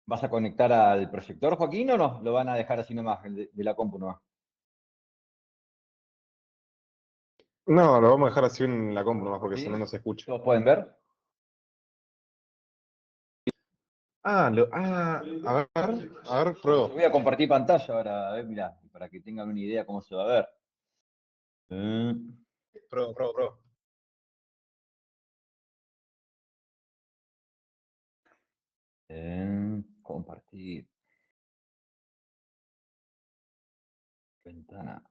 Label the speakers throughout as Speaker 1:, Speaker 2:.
Speaker 1: ¿Vas a conectar al proyector, Joaquín, o no? ¿Lo van a dejar así nomás, el de la compu nomás?
Speaker 2: No, lo vamos a dejar así en la compu nomás porque si no,
Speaker 1: ¿Sí?
Speaker 2: no se escucha.
Speaker 1: ¿Todos pueden ver?
Speaker 2: A ver,
Speaker 1: Yo
Speaker 2: pruebo.
Speaker 1: voy a compartir pantalla ahora, a ver, mirá, para que tengan una idea cómo se va a ver.
Speaker 2: Pruebo.
Speaker 1: Compartir ventana.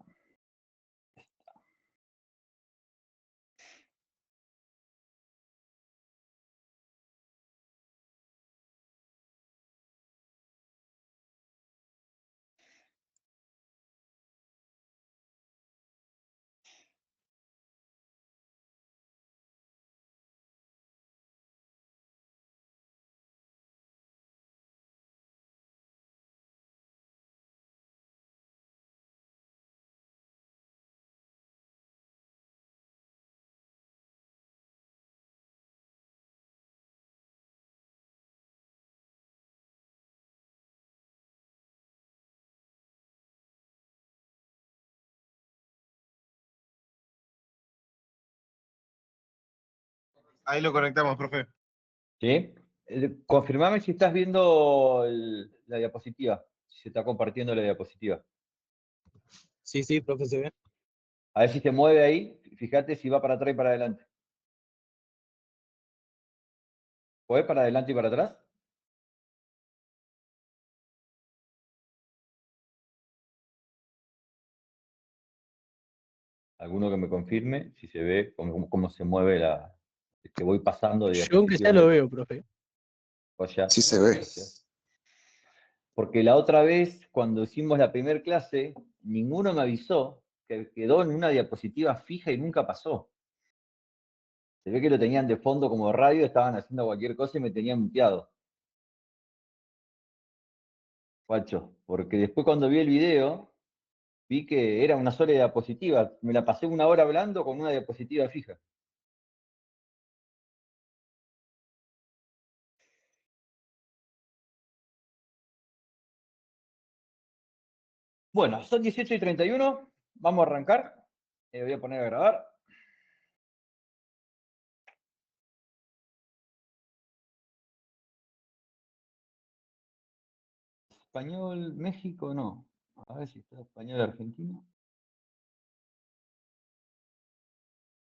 Speaker 2: Ahí lo conectamos, profe.
Speaker 1: ¿Sí? Confirmame si estás viendo la diapositiva, si se está compartiendo la diapositiva.
Speaker 3: Sí, profe, se ve.
Speaker 1: A ver si se mueve ahí, fíjate si va para atrás y para adelante. ¿Puede para adelante y para atrás? ¿Alguno que me confirme si se ve cómo se mueve que voy pasando de
Speaker 3: Yo aunque sea
Speaker 1: diapositiva?
Speaker 3: lo veo, profe.
Speaker 4: Sí se ve.
Speaker 1: Porque la otra vez, cuando hicimos la primera clase, ninguno me avisó que quedó en una diapositiva fija y nunca pasó. Se ve que lo tenían de fondo como radio, estaban haciendo cualquier cosa y me tenían muteado. Guacho, porque después cuando vi el video, vi que era una sola diapositiva. Me la pasé una hora hablando con una diapositiva fija. Bueno, son 18:31, vamos a arrancar. Voy a poner a grabar. Español, México, no. A ver si está español, Argentina.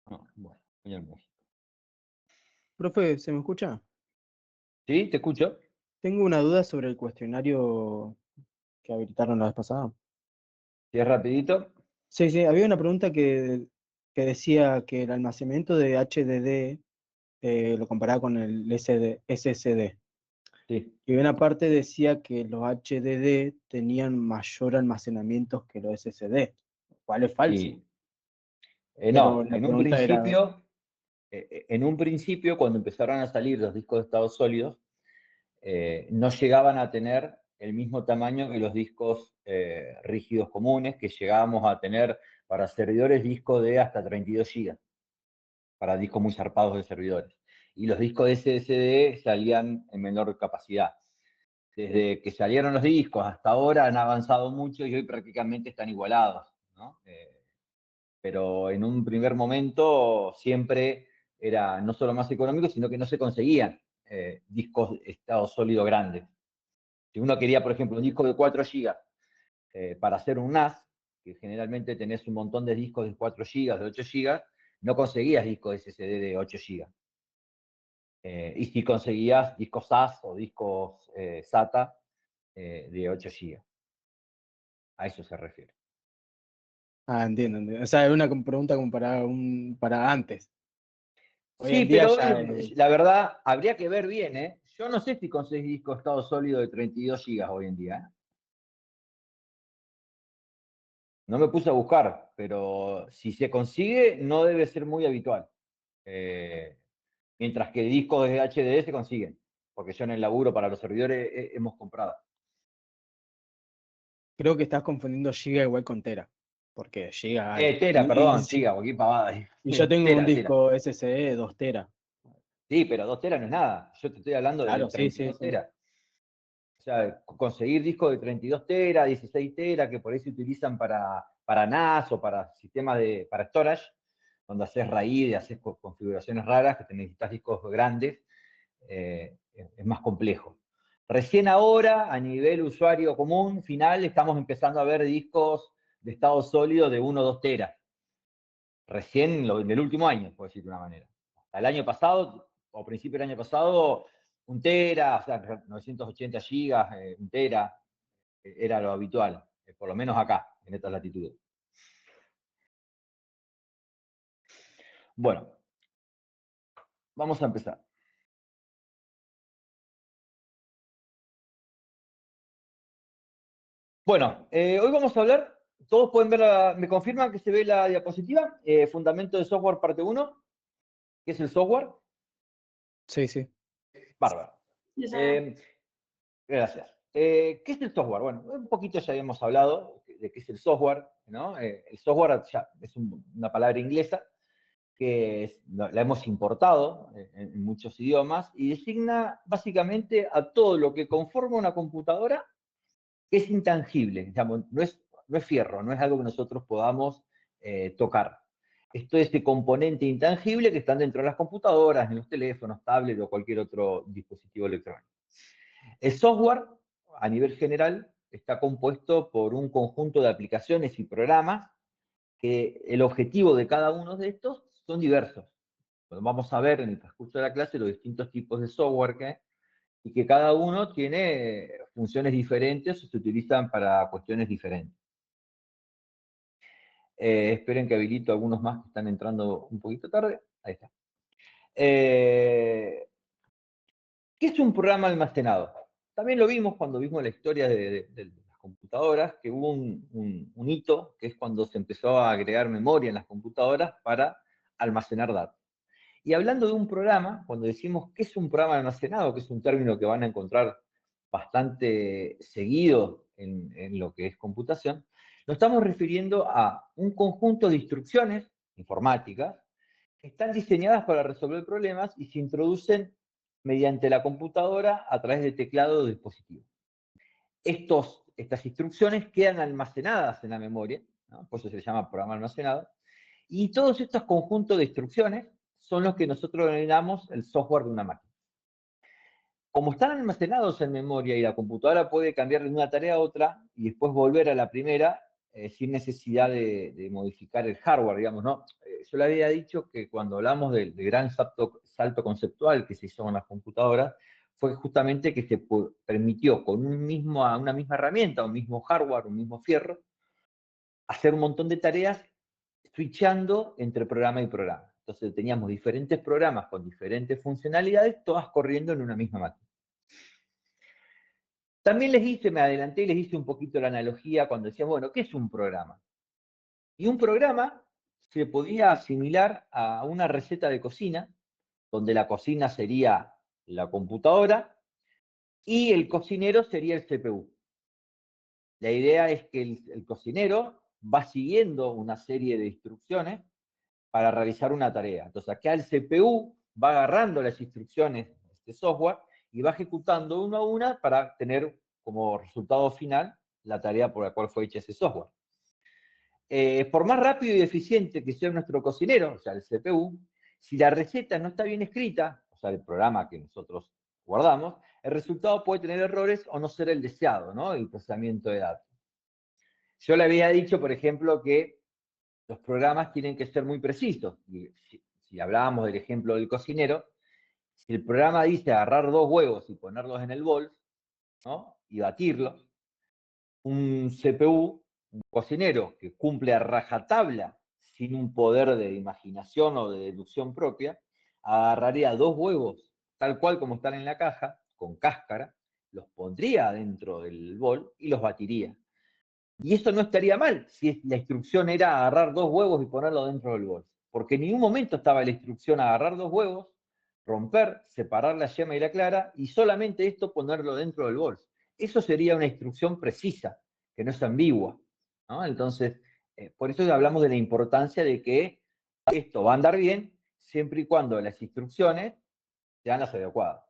Speaker 1: No, bueno, español, México.
Speaker 3: Profe, ¿se me escucha?
Speaker 1: ¿Sí? ¿Te escucho?
Speaker 3: Tengo una duda sobre el cuestionario que habilitaron la vez pasada.
Speaker 1: Si es rapidito.
Speaker 3: Sí, había una pregunta que decía que el almacenamiento de HDD lo comparaba con el SSD.
Speaker 1: Sí.
Speaker 3: Y una parte decía que los HDD tenían mayor almacenamiento que los SSD, lo cual es falso.
Speaker 1: Y,
Speaker 3: Pero
Speaker 1: no,
Speaker 3: la pregunta era,
Speaker 1: en un principio, cuando empezaron a salir los discos de estado sólidos, no llegaban a tener el mismo tamaño que los discos rígidos comunes, que llegábamos a tener para servidores discos de hasta 32 GB, para discos muy zarpados de servidores. Y los discos de SSD salían en menor capacidad. Desde que salieron los discos hasta ahora han avanzado mucho y hoy prácticamente están igualados, ¿no? Pero en un primer momento siempre era no solo más económico, sino que no se conseguían discos de estado sólido grandes. Si uno quería, por ejemplo, un disco de 4 GB para hacer un NAS, que generalmente tenés un montón de discos de 4 GB, de 8 GB, no conseguías discos SSD de 8 GB. Y si conseguías discos SAS o discos SATA de 8 GB. A eso se refiere.
Speaker 3: entiendo. O sea, es una pregunta como para antes. Hoy
Speaker 1: Sí,
Speaker 3: en día
Speaker 1: pero
Speaker 3: ya
Speaker 1: la verdad, habría que ver bien, ¿eh? Yo no sé si conseguís disco estado sólido de 32 GB hoy en día, ¿eh? No me puse a buscar, pero si se consigue, no debe ser muy habitual. Eh, mientras que discos de HDD se consiguen, porque yo en el laburo para los servidores hemos comprado.
Speaker 3: creo que estás confundiendo giga igual con tera, porque giga hay.
Speaker 1: Tera, perdón, giga, cualquier pavada.
Speaker 3: Y yo tengo un
Speaker 1: Tera.
Speaker 3: disco SSD de 2 teras.
Speaker 1: Sí, pero 2 teras no es nada. Yo te estoy hablando de
Speaker 3: Claro, sí.
Speaker 1: 32 teras. O sea, conseguir discos de 32 teras, 16 teras, que por ahí se utilizan para NAS o para sistemas para storage, donde haces RAID, haces configuraciones raras, que te necesitas discos grandes, es más complejo. Recién ahora, a nivel usuario común, final, estamos empezando a ver discos de estado sólido de 1 o 2 teras. Recién en el último año, por decir de una manera. Hasta el año pasado, o principio del año pasado, 1 tera, o sea, 980 gigas, 1 tera, era lo habitual, por lo menos acá, en estas latitudes. Bueno, vamos a empezar. Bueno, hoy vamos a hablar, todos pueden ver, me confirman que se ve la diapositiva, Fundamento de Software parte 1, ¿qué es el software?
Speaker 3: Sí, sí.
Speaker 1: Bárbaro. Gracias. ¿Qué es el software? Bueno, un poquito ya habíamos hablado de qué es el software, ¿no? El software ya es una palabra inglesa que la hemos importado en muchos idiomas y designa básicamente a todo lo que conforma una computadora que es intangible, digamos, no es fierro, no es algo que nosotros podamos tocar. Esto es de componente intangible que están dentro de las computadoras, en los teléfonos, tablets o cualquier otro dispositivo electrónico. El software, a nivel general, está compuesto por un conjunto de aplicaciones y programas que el objetivo de cada uno de estos son diversos. Vamos a ver en el transcurso de la clase los distintos tipos de software que hay, y que cada uno tiene funciones diferentes o se utilizan para cuestiones diferentes. Esperen que habilito algunos más que están entrando un poquito tarde. Ahí está. ¿Qué es un programa almacenado? También lo vimos cuando vimos la historia de las computadoras, que hubo un hito, que es cuando se empezó a agregar memoria en las computadoras para almacenar datos. Y hablando de un programa, cuando decimos qué es un programa almacenado, que es un término que van a encontrar bastante seguido en lo que es computación, nos estamos refiriendo a un conjunto de instrucciones informáticas que están diseñadas para resolver problemas y se introducen mediante la computadora a través de teclado de dispositivos. Estas instrucciones quedan almacenadas en la memoria, ¿no? Por eso se le llama programa almacenado, y todos estos conjuntos de instrucciones son los que nosotros denominamos el software de una máquina. Como están almacenados en memoria y la computadora puede cambiar de una tarea a otra y después volver a la primera sin necesidad de modificar el hardware, digamos, ¿no? Yo le había dicho que cuando hablamos del gran salto conceptual que se hizo con las computadoras, fue justamente que se permitió con una misma herramienta, un mismo hardware, un mismo fierro, hacer un montón de tareas switchando entre programa y programa. Entonces teníamos diferentes programas con diferentes funcionalidades, todas corriendo en una misma máquina. También me adelanté y les hice un poquito la analogía cuando decía, bueno, ¿qué es un programa? Y un programa se podía asimilar a una receta de cocina, donde la cocina sería la computadora y el cocinero sería el CPU. La idea es que el cocinero va siguiendo una serie de instrucciones para realizar una tarea. Entonces acá el CPU va agarrando las instrucciones de este software y va ejecutando una a una para tener como resultado final la tarea por la cual fue hecha ese software. Por más rápido y eficiente que sea nuestro cocinero, o sea, el CPU, si la receta no está bien escrita, o sea, el programa que nosotros guardamos, el resultado puede tener errores o no ser el deseado, ¿no? El procesamiento de datos. Yo le había dicho, por ejemplo, que los programas tienen que ser muy precisos. Y si hablábamos del ejemplo del cocinero, si el programa dice agarrar 2 huevos y ponerlos en el bol, ¿no? Y batirlos, un CPU, un cocinero que cumple a rajatabla sin un poder de imaginación o de deducción propia, agarraría 2 huevos tal cual como están en la caja, con cáscara, los pondría dentro del bol y los batiría. Y eso no estaría mal si la instrucción era agarrar 2 huevos y ponerlo dentro del bol. Porque en ningún momento estaba la instrucción agarrar 2 huevos, romper, separar la yema y la clara, y solamente esto ponerlo dentro del bol. Eso sería una instrucción precisa, que no es ambigua, ¿no? Entonces, por eso hablamos de la importancia de que esto va a andar bien siempre y cuando las instrucciones sean las adecuadas.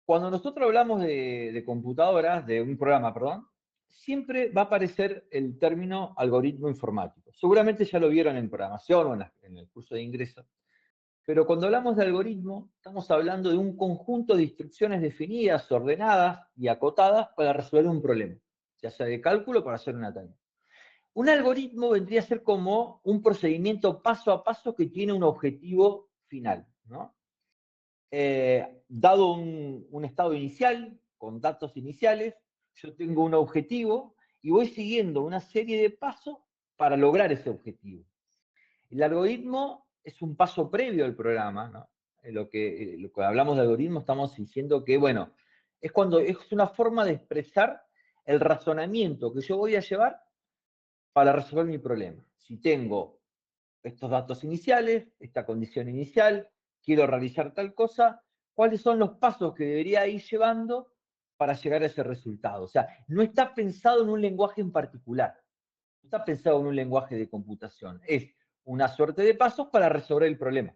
Speaker 1: Cuando nosotros hablamos de computadoras, de un programa, perdón, siempre va a aparecer el término algoritmo informático. Seguramente ya lo vieron en programación o en el curso de ingreso. Pero cuando hablamos de algoritmo, estamos hablando de un conjunto de instrucciones definidas, ordenadas y acotadas para resolver un problema, ya sea de cálculo o para hacer una tarea. Un algoritmo vendría a ser como un procedimiento paso a paso que tiene un objetivo final, ¿no? Dado un estado inicial, con datos iniciales, yo tengo un objetivo y voy siguiendo una serie de pasos para lograr ese objetivo. El algoritmo es un paso previo al programa, ¿no? Lo que hablamos de algoritmo estamos diciendo que, bueno, es una forma de expresar el razonamiento que yo voy a llevar para resolver mi problema. Si tengo estos datos iniciales, esta condición inicial, quiero realizar tal cosa, ¿cuáles son los pasos que debería ir llevando para llegar a ese resultado? O sea, no está pensado en un lenguaje en particular, no está pensado en un lenguaje de computación, es una suerte de pasos para resolver el problema.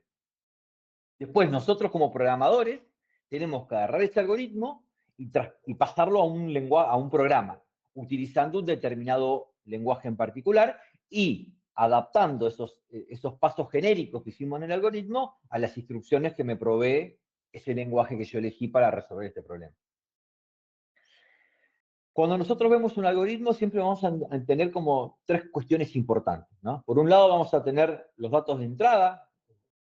Speaker 1: Después nosotros como programadores tenemos que agarrar ese algoritmo y pasarlo a un programa, utilizando un determinado lenguaje en particular y adaptando esos pasos genéricos que hicimos en el algoritmo a las instrucciones que me provee ese lenguaje que yo elegí para resolver este problema. Cuando nosotros vemos un algoritmo, siempre vamos a tener como tres cuestiones importantes, ¿no? Por un lado vamos a tener los datos de entrada,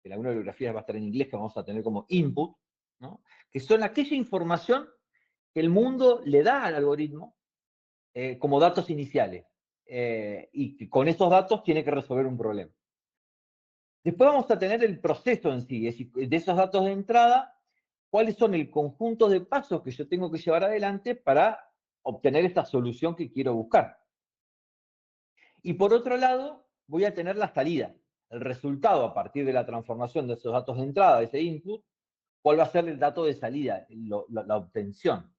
Speaker 1: que la bibliografía va a estar en inglés, que vamos a tener como input, ¿no? Que son aquella información que el mundo le da al algoritmo como datos iniciales, y que con esos datos tiene que resolver un problema. Después vamos a tener el proceso en sí, es decir, de esos datos de entrada, cuáles son el conjunto de pasos que yo tengo que llevar adelante para obtener esta solución que quiero buscar. Y por otro lado, voy a tener la salida, el resultado a partir de la transformación de esos datos de entrada, de ese input, cuál va a ser el dato de salida, la obtención.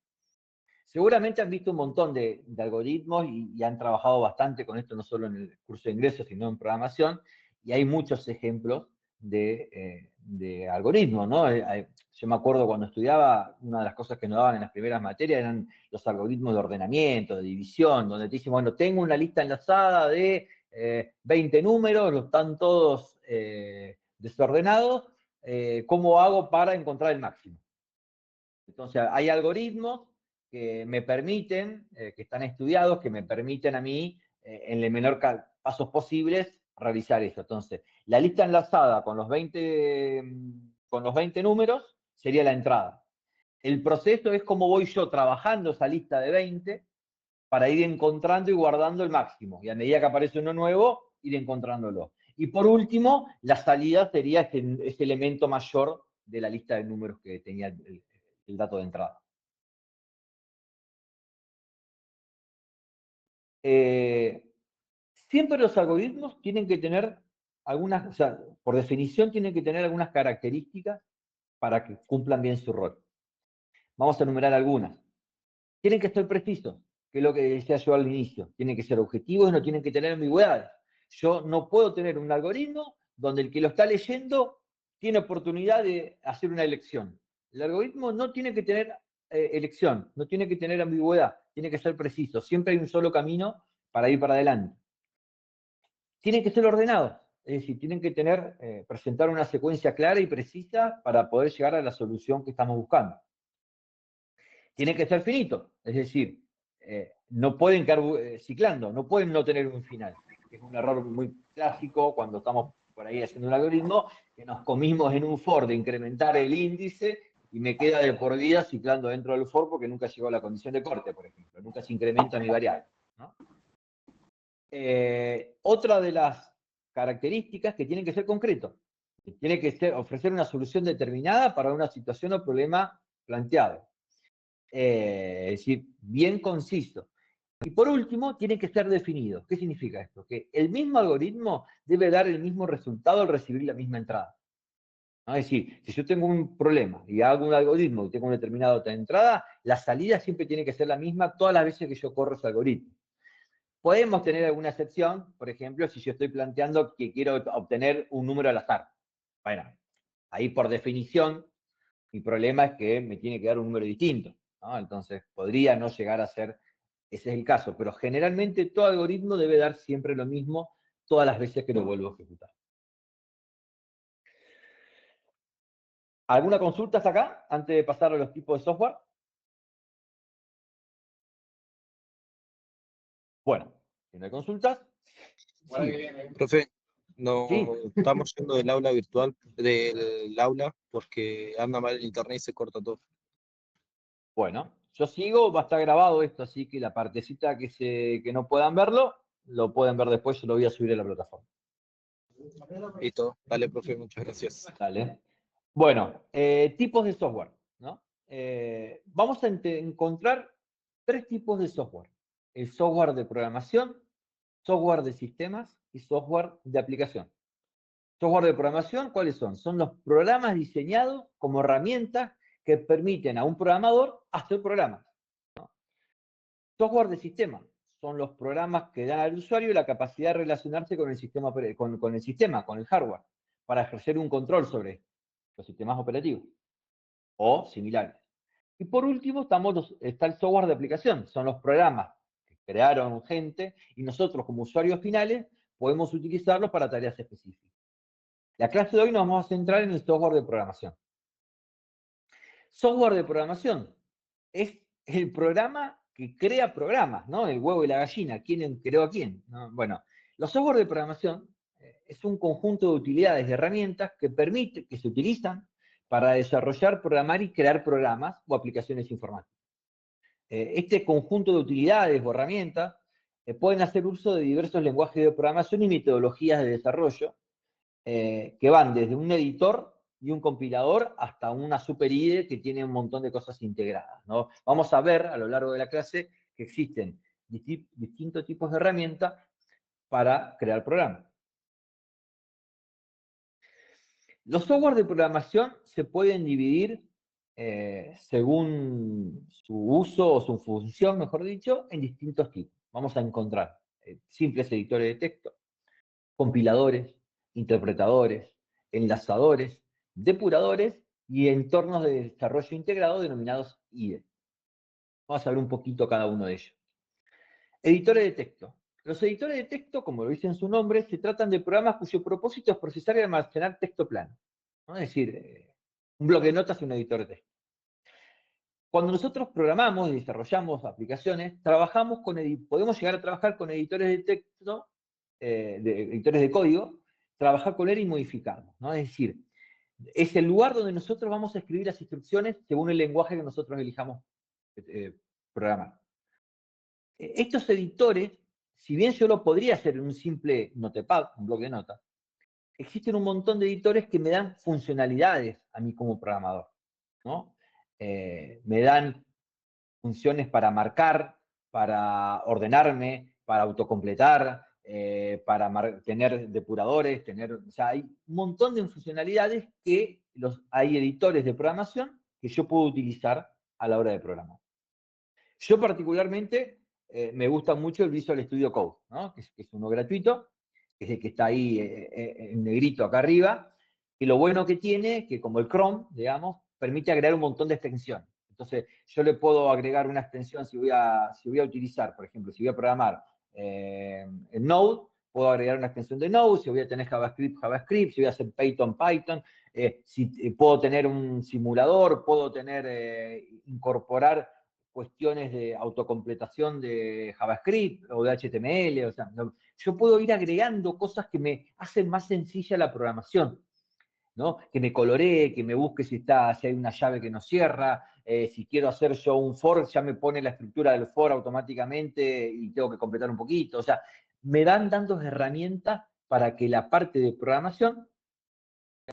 Speaker 1: Seguramente han visto un montón de algoritmos y han trabajado bastante con esto, no solo en el curso de ingresos, sino en programación, y hay muchos ejemplos de algoritmos, ¿no? Yo me acuerdo cuando estudiaba, una de las cosas que nos daban en las primeras materias eran los algoritmos de ordenamiento, de división, donde te dicen, bueno, tengo una lista enlazada de 20 números, están todos desordenados, ¿cómo hago para encontrar el máximo? Entonces, hay algoritmos que me permiten, que están estudiados, que me permiten a mí, en el menor pasos posibles, realizar eso. Entonces, la lista enlazada con los 20 números sería la entrada. El proceso es cómo voy yo trabajando esa lista de 20 para ir encontrando y guardando el máximo. Y a medida que aparece uno nuevo, ir encontrándolo. Y por último, la salida sería ese elemento mayor de la lista de números que tenía el dato de entrada. Siempre los algoritmos tienen que tener algunas, o sea, por definición tienen que tener algunas características para que cumplan bien su rol. Vamos a enumerar algunas. Tienen que ser precisos, que es lo que decía yo al inicio. Tienen que ser objetivos y no tienen que tener ambigüedades. Yo no puedo tener un algoritmo donde el que lo está leyendo tiene oportunidad de hacer una elección. El algoritmo no tiene que tener elección, no tiene que tener ambigüedad, tiene que ser preciso. Siempre hay un solo camino para ir para adelante. Tienen que ser ordenados, es decir, tienen que presentar una secuencia clara y precisa para poder llegar a la solución que estamos buscando. Tienen que ser finitos, es decir, no pueden quedar ciclando, no pueden no tener un final. Es un error muy clásico cuando estamos por ahí haciendo un algoritmo, que nos comimos en un for de incrementar el índice y me queda de por vida ciclando dentro del for porque nunca llegó a la condición de corte, por ejemplo, nunca se incrementa mi variable, ¿no? Otra de las características que tienen que ser concretos, que tiene que ofrecer una solución determinada para una situación o problema planteado. Es decir, bien conciso. Y por último, tiene que ser definido. ¿Qué significa esto? Que el mismo algoritmo debe dar el mismo resultado al recibir la misma entrada. ¿No? Es decir, si yo tengo un problema y hago un algoritmo y tengo una determinada otra entrada, la salida siempre tiene que ser la misma todas las veces que yo corro ese algoritmo. Podemos tener alguna excepción, por ejemplo, si yo estoy planteando que quiero obtener un número al azar. Bueno, ahí por definición Mi problema es que me tiene que dar un número distinto, ¿no? Entonces, podría no llegar a ser, ese es el caso, pero generalmente todo algoritmo debe dar siempre lo mismo todas las veces que lo vuelvo a ejecutar. ¿Alguna consulta hasta acá, antes de pasar a los tipos de software? Bueno, si no hay consultas. Sí.
Speaker 5: Profe, no
Speaker 1: Sí.
Speaker 5: estamos yendo del aula virtual, del aula, porque anda mal el internet y se corta todo.
Speaker 1: Bueno, yo sigo, va a estar grabado esto, así que la partecita que no puedan verlo, lo pueden ver después, yo lo voy a subir a la plataforma.
Speaker 5: Listo, dale, profe, muchas gracias.
Speaker 1: Dale. Bueno, tipos de software, ¿no? Vamos a encontrar 3 tipos de software. El software de programación, software de sistemas y software de aplicación. Software de programación, ¿cuáles son? Son los programas diseñados como herramientas que permiten a un programador hacer programas. Software de sistema son los programas que dan al usuario la capacidad de relacionarse con el sistema, con el hardware, para ejercer un control sobre los sistemas operativos o similares. Y por último está el software de aplicación, son los programas que crearon gente y nosotros como usuarios finales podemos utilizarlos para tareas específicas. La clase de hoy nos vamos a centrar en el software de programación. Software de programación es el programa que crea programas, ¿no? El huevo y la gallina, ¿quién creó a quién? ¿No? Bueno, los software de programación es un conjunto de utilidades, de herramientas que se utilizan para desarrollar, programar y crear programas o aplicaciones informáticas. Este conjunto de utilidades o herramientas pueden hacer uso de diversos lenguajes de programación y metodologías de desarrollo que van desde un editor y un compilador hasta una super IDE que tiene un montón de cosas integradas, ¿no? Vamos a ver a lo largo de la clase que existen distintos tipos de herramientas para crear programas. Los software de programación se pueden dividir según su uso o su función, mejor dicho, en distintos tipos. Vamos a encontrar simples editores de texto, compiladores, interpretadores, enlazadores, depuradores y entornos de desarrollo integrado denominados IDE. Vamos a ver un poquito cada uno de ellos. Editores de texto. Los editores de texto, como lo dice en su nombre, se tratan de programas cuyo propósito es procesar y almacenar texto plano, ¿no? Es decir, un bloque de notas es un editor de texto. Cuando nosotros programamos y desarrollamos aplicaciones, podemos llegar a trabajar con editores de texto, editores de código, trabajar con él y modificarlo, ¿no? Es decir, es el lugar donde nosotros vamos a escribir las instrucciones según el lenguaje que nosotros elijamos programar. Estos editores, si bien yo lo podría hacer en un simple notepad, un bloque de notas, existen un montón de editores que me dan funcionalidades a mí como programador, ¿no? Me dan funciones para marcar, para ordenarme, para autocompletar, para tener depuradores, o sea, hay un montón de funcionalidades que hay editores de programación que yo puedo utilizar a la hora de programar. Yo particularmente me gusta mucho el Visual Studio Code, ¿no? que es uno gratuito, que es el que está ahí en negrito acá arriba, y lo bueno que tiene, que como el Chrome, digamos, permite agregar un montón de extensiones. Entonces, yo le puedo agregar una extensión si voy a utilizar, por ejemplo, si voy a programar en Node, puedo agregar una extensión de Node, si voy a tener JavaScript, JavaScript, si voy a hacer Python, Python, si puedo tener un simulador, puedo incorporar cuestiones de autocompletación de JavaScript o de HTML, o sea, yo puedo ir agregando cosas que me hacen más sencilla la programación, ¿no? Que me coloree, que me busque si hay una llave que no cierra, si quiero hacer yo un for, ya me pone la estructura del for automáticamente y tengo que completar un poquito, o sea, me van dando herramientas para que la parte de programación,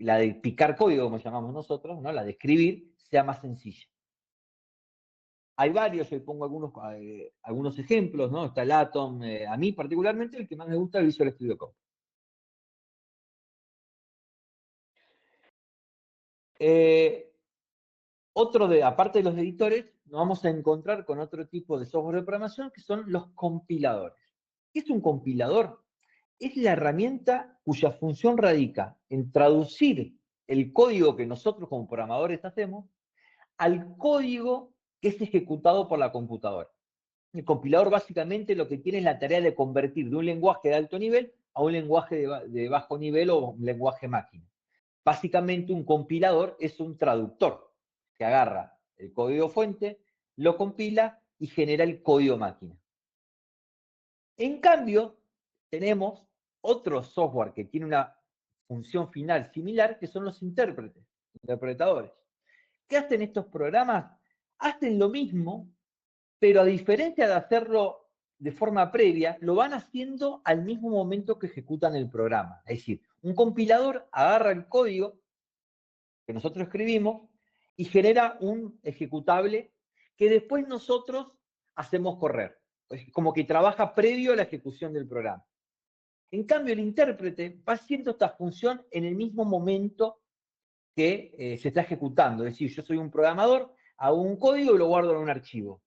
Speaker 1: la de picar código, como llamamos nosotros, ¿no? La de escribir, sea más sencilla. Hay varios, yo pongo algunos ejemplos, ¿no? Está el Atom, a mí particularmente el que más me gusta es el Visual Studio Code. Aparte de los editores, nos vamos a encontrar con otro tipo de software de programación que son los compiladores. ¿Qué es un compilador? Es la herramienta cuya función radica en traducir el código que nosotros como programadores hacemos al código que es ejecutado por la computadora. El compilador básicamente lo que tiene es la tarea de convertir de un lenguaje de alto nivel a un lenguaje de bajo nivel o un lenguaje máquina. Básicamente un compilador es un traductor que agarra el código fuente, lo compila y genera el código máquina. En cambio, tenemos otro software que tiene una función final similar, que son los intérpretes, interpretadores. ¿Qué hacen estos programas? Hacen lo mismo, pero a diferencia de hacerlo de forma previa, lo van haciendo al mismo momento que ejecutan el programa. Es decir, un compilador agarra el código que nosotros escribimos y genera un ejecutable que después nosotros hacemos correr. Es como que trabaja previo a la ejecución del programa. En cambio, el intérprete va haciendo esta función en el mismo momento que se está ejecutando. Es decir, yo soy un programador, hago un código y lo guardo en un archivo.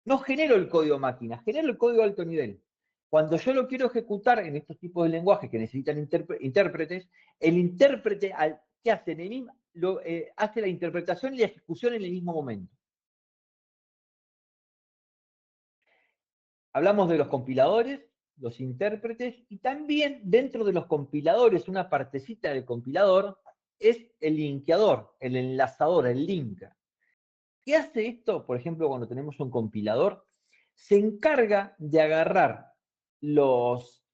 Speaker 1: No genero el código máquina, genero el código de alto nivel. Cuando yo lo quiero ejecutar en estos tipos de lenguajes que necesitan intérpretes, el intérprete, ¿qué hace? Hace la interpretación y la ejecución en el mismo momento. Hablamos de los compiladores, los intérpretes, y también dentro de los compiladores, una partecita del compilador, es el linkeador, el enlazador, el linker. ¿Qué hace esto? Por ejemplo, cuando tenemos un compilador, se encarga de agarrar los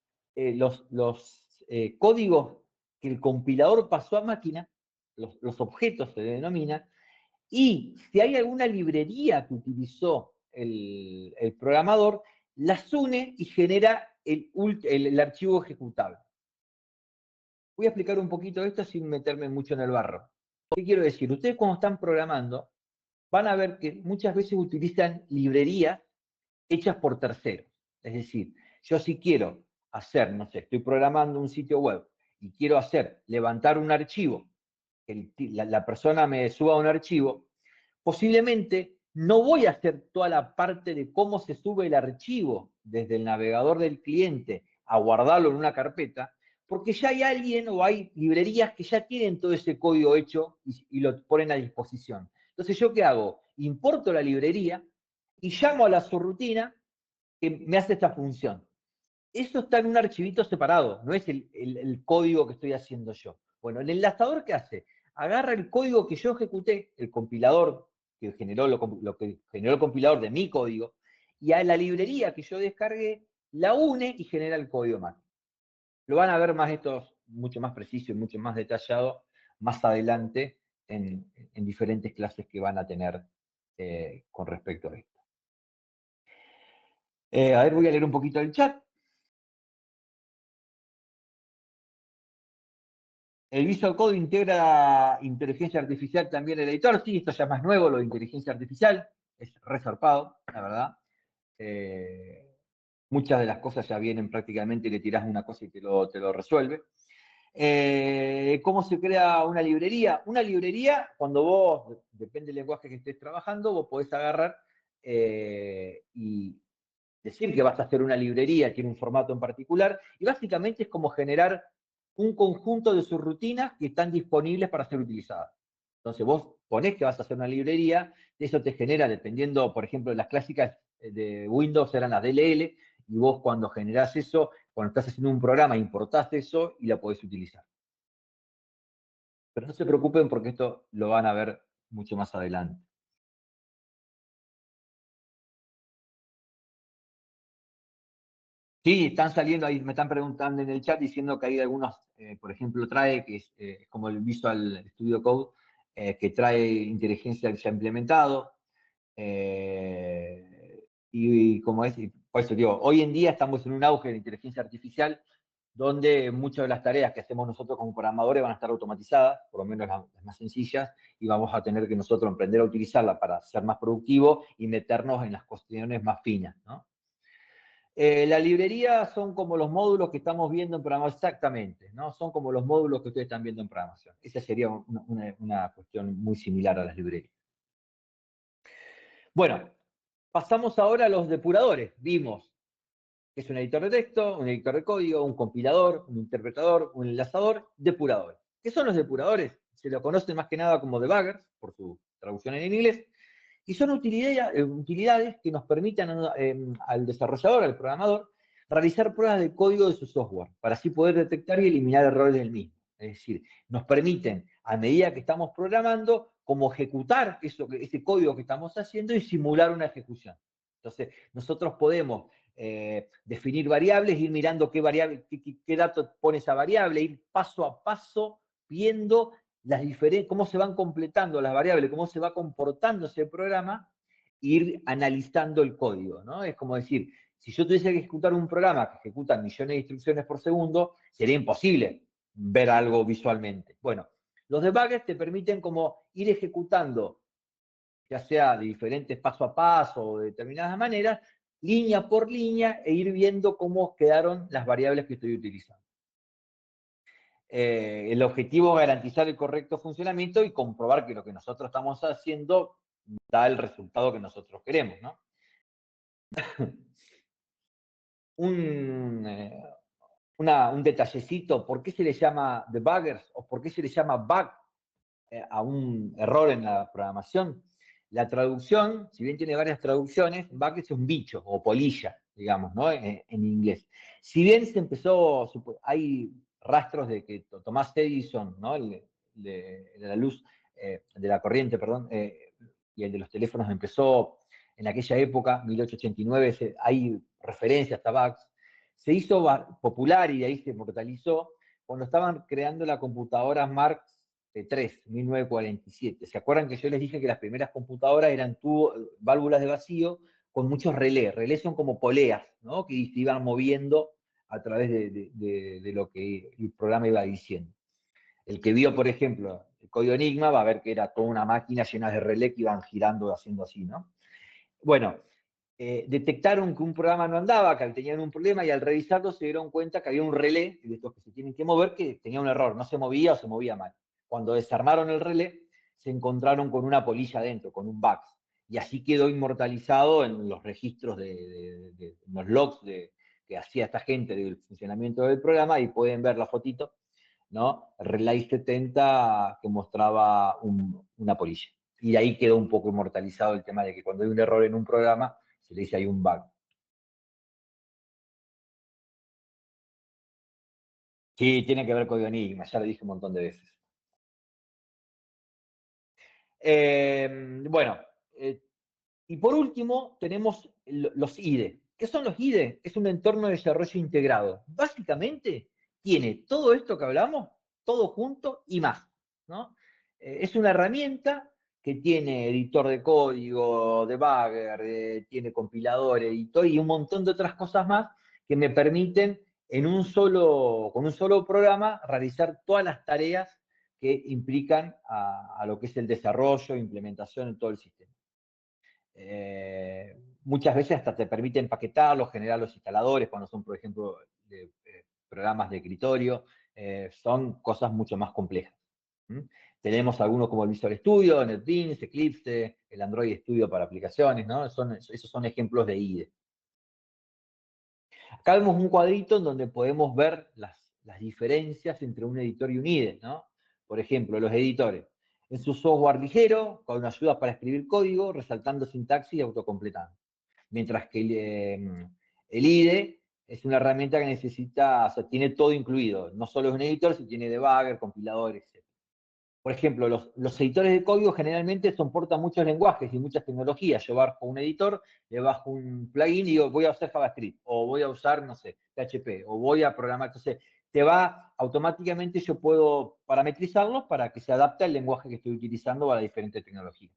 Speaker 1: códigos que el compilador pasó a máquina, los objetos se denomina, y si hay alguna librería que utilizó el programador, las une y genera el archivo ejecutable. Voy a explicar un poquito esto sin meterme mucho en el barro. ¿Qué quiero decir? Ustedes cuando están programando, van a ver que muchas veces utilizan librerías hechas por terceros. Es decir, yo si quiero hacer, no sé, estoy programando un sitio web y quiero levantar un archivo, que la persona me suba un archivo, posiblemente no voy a hacer toda la parte de cómo se sube el archivo desde el navegador del cliente a guardarlo en una carpeta, porque ya hay alguien o hay librerías que ya tienen todo ese código hecho y lo ponen a disposición. Entonces, ¿yo qué hago? Importo la librería y llamo a la subrutina que me hace esta función. Eso está en un archivito separado, no es el código que estoy haciendo yo. Bueno, el enlazador, ¿qué hace? Agarra el código que yo ejecuté, el compilador que generó lo que generó el compilador de mi código, y a la librería que yo descargué, la une y genera el código máquina. Lo van a ver más estos, mucho más preciso y mucho más detallado más adelante en diferentes clases que van a tener con respecto a esto. A ver, voy a leer un poquito el chat. El Visual Code integra inteligencia artificial también en el editor. Sí, esto ya es más nuevo, lo de inteligencia artificial. Es resarpado, la verdad. Muchas de las cosas ya vienen prácticamente, le tirás una cosa y te lo resuelve. ¿Cómo se crea una librería? Una librería, cuando vos, depende del lenguaje que estés trabajando, vos podés agarrar y decir que vas a hacer una librería, tiene un formato en particular, y básicamente es como generar un conjunto de subrutinas que están disponibles para ser utilizadas. Entonces vos ponés que vas a hacer una librería, eso te genera, dependiendo, por ejemplo, las clásicas de Windows eran las DLL, y vos cuando generás eso, cuando estás haciendo un programa, importás eso y la podés utilizar. Pero no se preocupen porque esto lo van a ver mucho más adelante. Sí, están saliendo ahí, me están preguntando en el chat diciendo que hay algunos, por ejemplo, trae, que es como el Visual Studio Code, que trae inteligencia ya implementado. Y como es, por eso digo, hoy en día estamos en un auge de inteligencia artificial donde muchas de las tareas que hacemos nosotros como programadores van a estar automatizadas, por lo menos las más sencillas, y vamos a tener que nosotros aprender a utilizarla para ser más productivos y meternos en las cuestiones más finas, ¿no? La librería son como los módulos que estamos viendo en programación, exactamente, ¿no? Son como los módulos que ustedes están viendo en programación. Esa sería una cuestión muy similar a las librerías. Bueno, pasamos ahora a los depuradores. Vimos que es un editor de texto, un editor de código, un compilador, un interpretador, un enlazador, depuradores. ¿Qué son los depuradores? se lo conoce más que nada como debuggers, por su traducción en inglés, y son utilidades que nos permiten al desarrollador, al programador, realizar pruebas de código de su software, para así poder detectar y eliminar errores del mismo. Es decir, nos permiten, a medida que estamos programando, como ejecutar ese código que estamos haciendo y simular una ejecución. Entonces, nosotros podemos definir variables, ir mirando qué dato pone esa variable, ir paso a paso viendo cómo se van completando las variables, cómo se va comportando ese programa, e ir analizando el código, ¿no? Es como decir, si yo tuviese que ejecutar un programa que ejecuta millones de instrucciones por segundo, sería imposible ver algo visualmente. Bueno, los debuggers te permiten como ir ejecutando, ya sea de diferentes paso a paso o de determinadas maneras, línea por línea, e ir viendo cómo quedaron las variables que estoy utilizando. El objetivo es garantizar el correcto funcionamiento y comprobar que lo que nosotros estamos haciendo da el resultado que nosotros queremos, ¿no? Un detallecito, ¿por qué se le llama debuggers o por qué se le llama bug a un error en la programación? La traducción, si bien tiene varias traducciones, bug es un bicho o polilla, digamos, ¿no? En inglés. Si bien se empezó, hay rastros de que Thomas Edison, ¿no? De la luz, de la corriente, perdón, y el de los teléfonos empezó en aquella época, 1889, hay referencias a bugs. Se hizo popular y de ahí se inmortalizó cuando estaban creando la computadora Mark III, 1947. ¿Se acuerdan que yo les dije que las primeras computadoras eran válvulas de vacío con muchos relés? Relés son como poleas, ¿no? Que se iban moviendo a través de lo que el programa iba diciendo. El que vio, por ejemplo, el código Enigma va a ver que era toda una máquina llena de relés que iban girando haciendo así, ¿no? Bueno, detectaron que un programa no andaba, que tenían un problema, y al revisarlo se dieron cuenta que había un relé, de estos que se tienen que mover, que tenía un error, no se movía o se movía mal. Cuando desarmaron el relé, se encontraron con una polilla adentro, con un bug. Y así quedó inmortalizado en los registros en los logs que hacía esta gente del funcionamiento del programa, y pueden ver la fotito, ¿no? El Relay 70 que mostraba una polilla. Y ahí quedó un poco inmortalizado el tema de que cuando hay un error en un programa, se le dice hay un bug. Sí, tiene que ver con Enigma, ya lo dije un montón de veces. Bueno, y por último tenemos los IDE. ¿Qué son los IDE? Es un entorno de desarrollo integrado. Básicamente tiene todo esto que hablamos, todo junto y más, ¿no? Es una herramienta que tiene editor de código, debugger, tiene compilador, editor y un montón de otras cosas más que me permiten con un solo programa realizar todas las tareas que implican a lo que es el desarrollo, implementación en todo el sistema. Muchas veces hasta te permite empaquetarlos, generar los instaladores, cuando son, por ejemplo, programas de escritorio, son cosas mucho más complejas. Tenemos algunos como el Visual Studio, NetBeans, Eclipse, el Android Studio para aplicaciones, ¿no? Esos son ejemplos de IDE. Acá vemos un cuadrito en donde podemos ver las diferencias entre un editor y un IDE, ¿no? Por ejemplo, los editores. Es un software ligero, con ayuda para escribir código, resaltando sintaxis y autocompletando. Mientras que el IDE es una herramienta que necesita, o sea, tiene todo incluido. No solo es un editor, sino tiene debugger, compilador, etc. Por ejemplo, los editores de código generalmente soportan muchos lenguajes y muchas tecnologías. Yo bajo un editor, le bajo un plugin y digo, voy a usar JavaScript, o voy a usar, no sé, PHP, o voy a programar. Entonces, automáticamente yo puedo parametrizarlos para que se adapte al lenguaje que estoy utilizando a las diferentes tecnologías.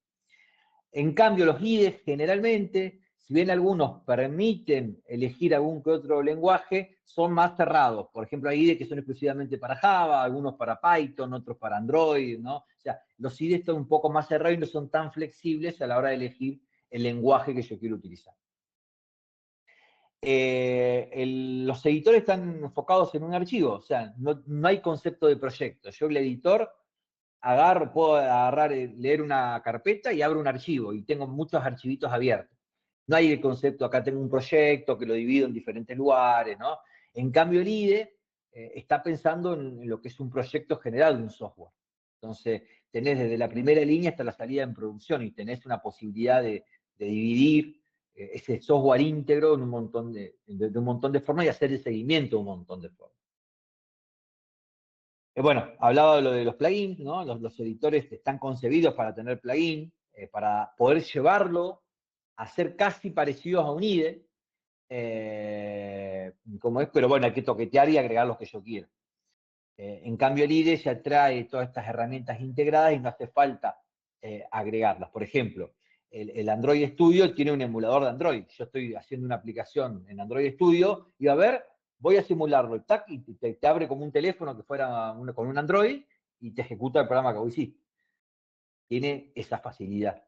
Speaker 1: En cambio, los IDEs generalmente, si bien algunos permiten elegir algún que otro lenguaje, son más cerrados. Por ejemplo, hay IDEs que son exclusivamente para Java, algunos para Python, otros para Android, ¿no? O sea, los IDEs están un poco más cerrados y no son tan flexibles a la hora de elegir el lenguaje que yo quiero utilizar. Los editores están enfocados en un archivo, o sea, no hay concepto de proyecto. Yo el editor puedo agarrar, leer una carpeta y abro un archivo, y tengo muchos archivitos abiertos. No hay el concepto, acá tengo un proyecto que lo divido en diferentes lugares, ¿no? En cambio, el IDE está pensando en lo que es un proyecto general de un software. Entonces, tenés desde la primera línea hasta la salida en producción y tenés una posibilidad de dividir ese software íntegro en un montón de formas y hacer el seguimiento de un montón de formas. Bueno, hablaba de lo de los plugins, ¿no? Los editores están concebidos para tener plugins, para poder llevarlo a ser casi parecidos a un IDE, como es, pero bueno, hay que toquetear y agregar los que yo quiero. En cambio, el IDE ya trae todas estas herramientas integradas y no hace falta agregarlas. Por ejemplo, el Android Studio tiene un emulador de Android. Yo estoy haciendo una aplicación en Android Studio y a ver, voy a simularlo, tac, y te abre como un teléfono que fuera con un Android y te ejecuta el programa que vos hiciste. Tiene esa facilidad.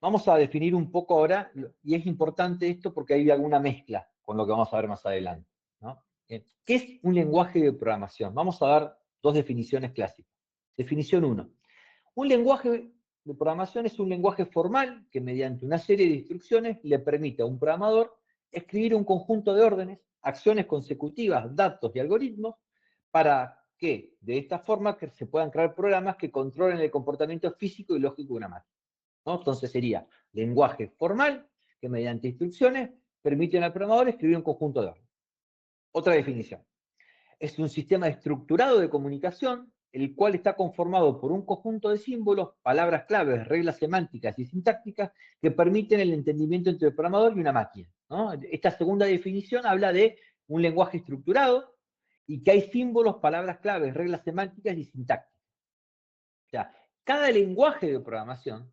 Speaker 1: Vamos a definir un poco ahora, y es importante esto porque hay alguna mezcla con lo que vamos a ver más adelante, ¿no? ¿Qué es un lenguaje de programación? Vamos a dar dos definiciones clásicas. Definición 1. Un lenguaje de programación es un lenguaje formal que mediante una serie de instrucciones le permite a un programador escribir un conjunto de órdenes, acciones consecutivas, datos y algoritmos para que de esta forma que se puedan crear programas que controlen el comportamiento físico y lógico de una máquina, ¿no? Entonces sería lenguaje formal que mediante instrucciones permiten al programador escribir un conjunto de órdenes. Otra definición. Es un sistema estructurado de comunicación, el cual está conformado por un conjunto de símbolos, palabras claves, reglas semánticas y sintácticas que permiten el entendimiento entre el programador y una máquina, ¿no? Esta segunda definición habla de un lenguaje estructurado y que hay símbolos, palabras claves, reglas semánticas y sintácticas. O sea, cada lenguaje de programación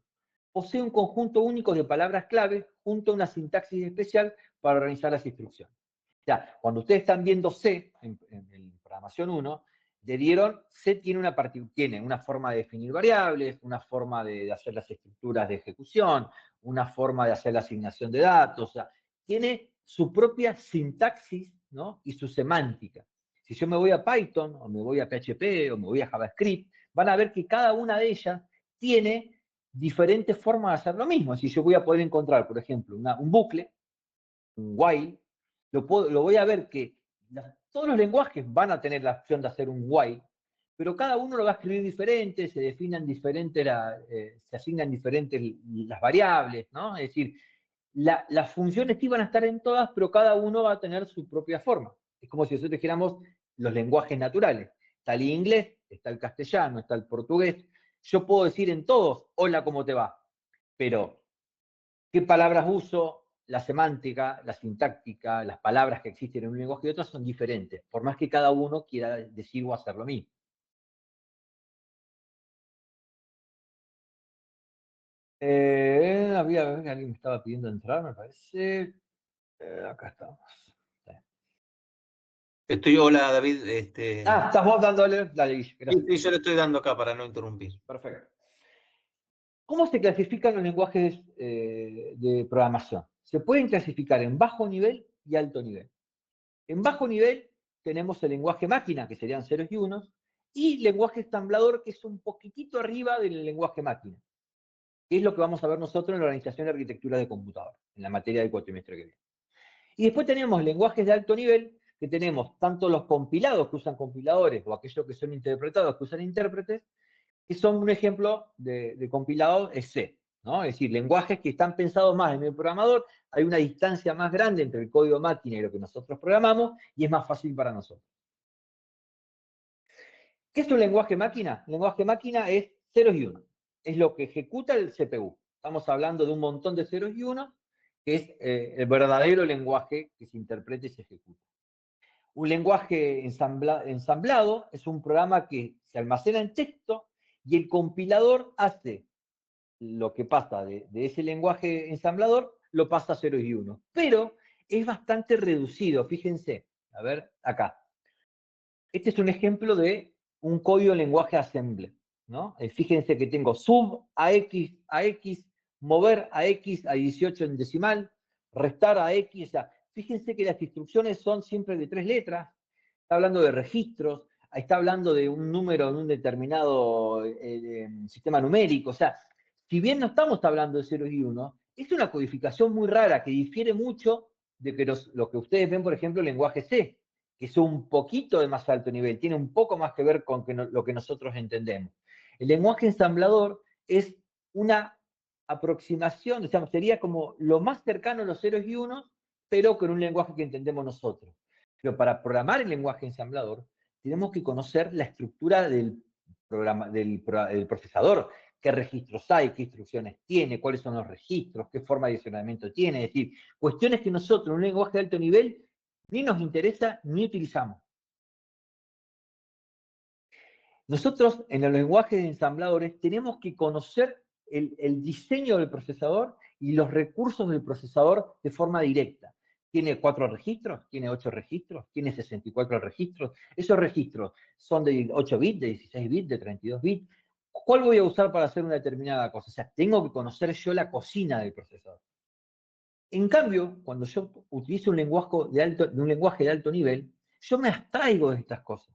Speaker 1: posee un conjunto único de palabras clave junto a una sintaxis especial para organizar las instrucciones. O sea, cuando ustedes están viendo C en programación 1, C tiene una forma de definir variables, una forma de hacer las estructuras de ejecución, una forma de hacer la asignación de datos, o sea, tiene su propia sintaxis, ¿no? Y su semántica. Si yo me voy a Python, o me voy a PHP, o me voy a JavaScript, van a ver que cada una de ellas tiene diferentes formas de hacer lo mismo. Si yo voy a poder encontrar, por ejemplo, un bucle, un while, lo voy a ver que todos los lenguajes van a tener la opción de hacer un while, pero cada uno lo va a escribir diferente, se definen diferentes, se asignan diferentes las variables, ¿no? Es decir, las funciones sí van a estar en todas, pero cada uno va a tener su propia forma. Es como si nosotros dijéramos los lenguajes naturales. Está el inglés, está el castellano, está el portugués. Yo puedo decir en todos, hola, ¿cómo te va? Pero, ¿qué palabras uso? La semántica, la sintáctica, las palabras que existen en un lenguaje y otras son diferentes, por más que cada uno quiera decir o hacer lo mismo. Alguien me estaba pidiendo entrar, me parece. Acá estamos.
Speaker 5: Hola David.
Speaker 1: ¿Estás vos dándole? Dale, Guille, gracias.
Speaker 5: Sí, yo le estoy dando acá para no interrumpir.
Speaker 1: Perfecto. ¿Cómo se clasifican los lenguajes de programación? Se pueden clasificar en bajo nivel y alto nivel. En bajo nivel tenemos el lenguaje máquina, que serían ceros y unos, y lenguaje ensamblador, que es un poquitito arriba del lenguaje máquina, que es lo que vamos a ver nosotros en la organización de arquitecturas de computador, en la materia del cuatrimestre que viene. Y después tenemos lenguajes de alto nivel, que tenemos tanto los compilados que usan compiladores, o aquellos que son interpretados que usan intérpretes, que son un ejemplo de compilado es C, ¿no? Es decir, lenguajes que están pensados más en el programador, hay una distancia más grande entre el código máquina y lo que nosotros programamos, y es más fácil para nosotros. ¿Qué es un lenguaje máquina? El lenguaje máquina es ceros y unos. Es lo que ejecuta el CPU. Estamos hablando de un montón de ceros y unos, que es el verdadero lenguaje que se interpreta y se ejecuta. Un lenguaje ensamblado es un programa que se almacena en texto y el compilador hace lo que pasa de ese lenguaje ensamblador, lo pasa a ceros y unos. Pero es bastante reducido, fíjense. A ver, acá. Este es un ejemplo de un código en lenguaje assembly, ¿no? Fíjense que tengo sub a x, mover a x a 18 en decimal, restar a x, o sea, fíjense que las instrucciones son siempre de 3 letras, está hablando de registros, está hablando de un número en un determinado sistema numérico, o sea, si bien no estamos hablando de ceros y unos, es una codificación muy rara que difiere mucho de que lo que ustedes ven, por ejemplo, el lenguaje C, que es un poquito de más alto nivel, tiene un poco más que ver con lo que nosotros entendemos. El lenguaje ensamblador es una aproximación, o sea, sería como lo más cercano a los ceros y unos, pero con un lenguaje que entendemos nosotros. Pero para programar el lenguaje ensamblador, tenemos que conocer la estructura del procesador, qué registros hay, qué instrucciones tiene, cuáles son los registros, qué forma de adicionamiento tiene, es decir, cuestiones que nosotros en un lenguaje de alto nivel ni nos interesa ni utilizamos. Nosotros en los lenguajes de ensambladores tenemos que conocer el diseño del procesador y los recursos del procesador de forma directa. ¿Tiene 4 registros? ¿Tiene 8 registros? ¿Tiene 64 registros? Esos registros son de 8 bits, de 16 bits, de 32 bits. ¿Cuál voy a usar para hacer una determinada cosa? O sea, tengo que conocer yo la cocina del procesador. En cambio, cuando yo utilizo un lenguaje de alto nivel, yo me abstraigo de estas cosas.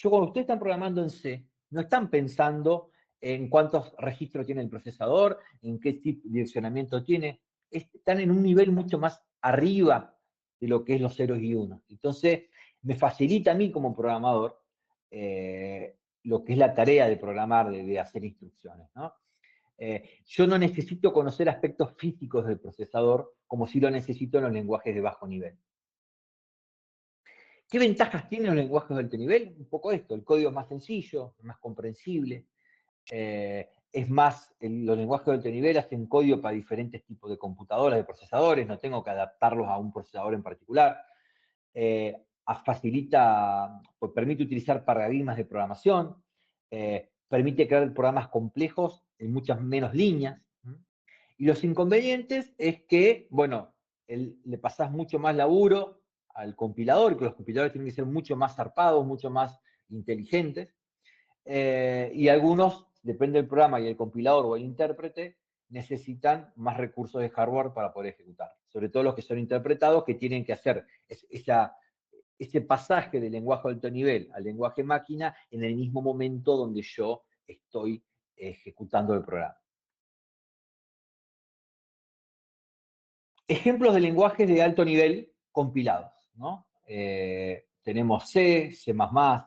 Speaker 1: Cuando ustedes están programando en C, no están pensando en cuántos registros tiene el procesador, en qué tipo de direccionamiento tiene. Están en un nivel mucho más arriba de lo que es los ceros y unos. Entonces, me facilita a mí como programador lo que es la tarea de programar, de hacer instrucciones, ¿no? Yo no necesito conocer aspectos físicos del procesador como si lo necesito en los lenguajes de bajo nivel. ¿Qué ventajas tienen los lenguajes de alto nivel? Un poco esto, el código es más sencillo, más comprensible, los lenguajes de alto nivel hacen código para diferentes tipos de computadoras, de procesadores, no tengo que adaptarlos a un procesador en particular. Permite utilizar paradigmas de programación, permite crear programas complejos en muchas menos líneas. Y los inconvenientes es que, bueno, le pasás mucho más laburo al compilador, que los compiladores tienen que ser mucho más zarpados, mucho más inteligentes, y algunos, depende del programa y el compilador o el intérprete, necesitan más recursos de hardware para poder ejecutar. Sobre todo los que son interpretados, que tienen que hacer ese pasaje del lenguaje de alto nivel al lenguaje máquina en el mismo momento donde yo estoy ejecutando el programa. Ejemplos de lenguajes de alto nivel compilados, ¿no? Tenemos C, C++,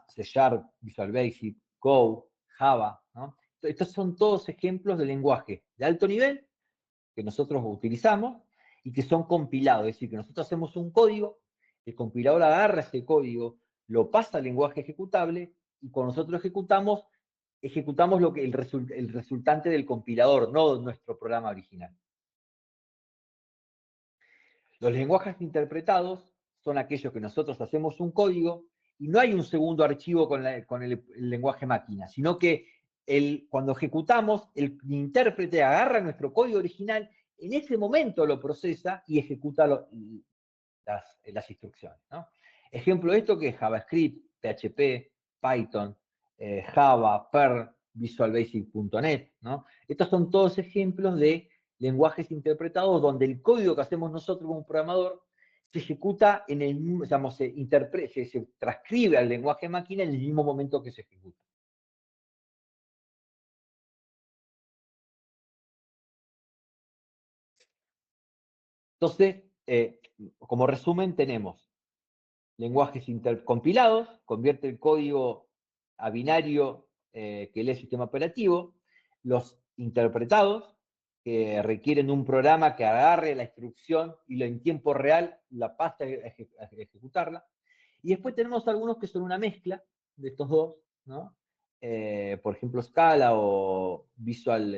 Speaker 1: C Sharp, Visual Basic, Go, Java, ¿no? Estos son todos ejemplos de lenguaje de alto nivel que nosotros utilizamos y que son compilados, es decir, que nosotros hacemos un código, el compilador agarra ese código, lo pasa al lenguaje ejecutable y cuando nosotros ejecutamos el resultante del compilador, no nuestro programa original. Los lenguajes interpretados son aquellos que nosotros hacemos un código y no hay un segundo archivo con el lenguaje máquina, sino que cuando ejecutamos, el intérprete agarra nuestro código original, en ese momento lo procesa y ejecuta las instrucciones, ¿no? Ejemplo de esto que es JavaScript, PHP, Python, Java, Perl, Visual Basic.net, ¿no? Estos son todos ejemplos de lenguajes interpretados donde el código que hacemos nosotros como programador se ejecuta en el mismo, digamos, se transcribe al lenguaje máquina en el mismo momento que se ejecuta. Entonces, como resumen, tenemos lenguajes compilados, convierte el código a binario que lee el sistema operativo, los interpretados, que requieren un programa que agarre la instrucción y en tiempo real la pase a ejecutarla. Y después tenemos algunos que son una mezcla de estos dos, ¿no? Por ejemplo, Scala o Visual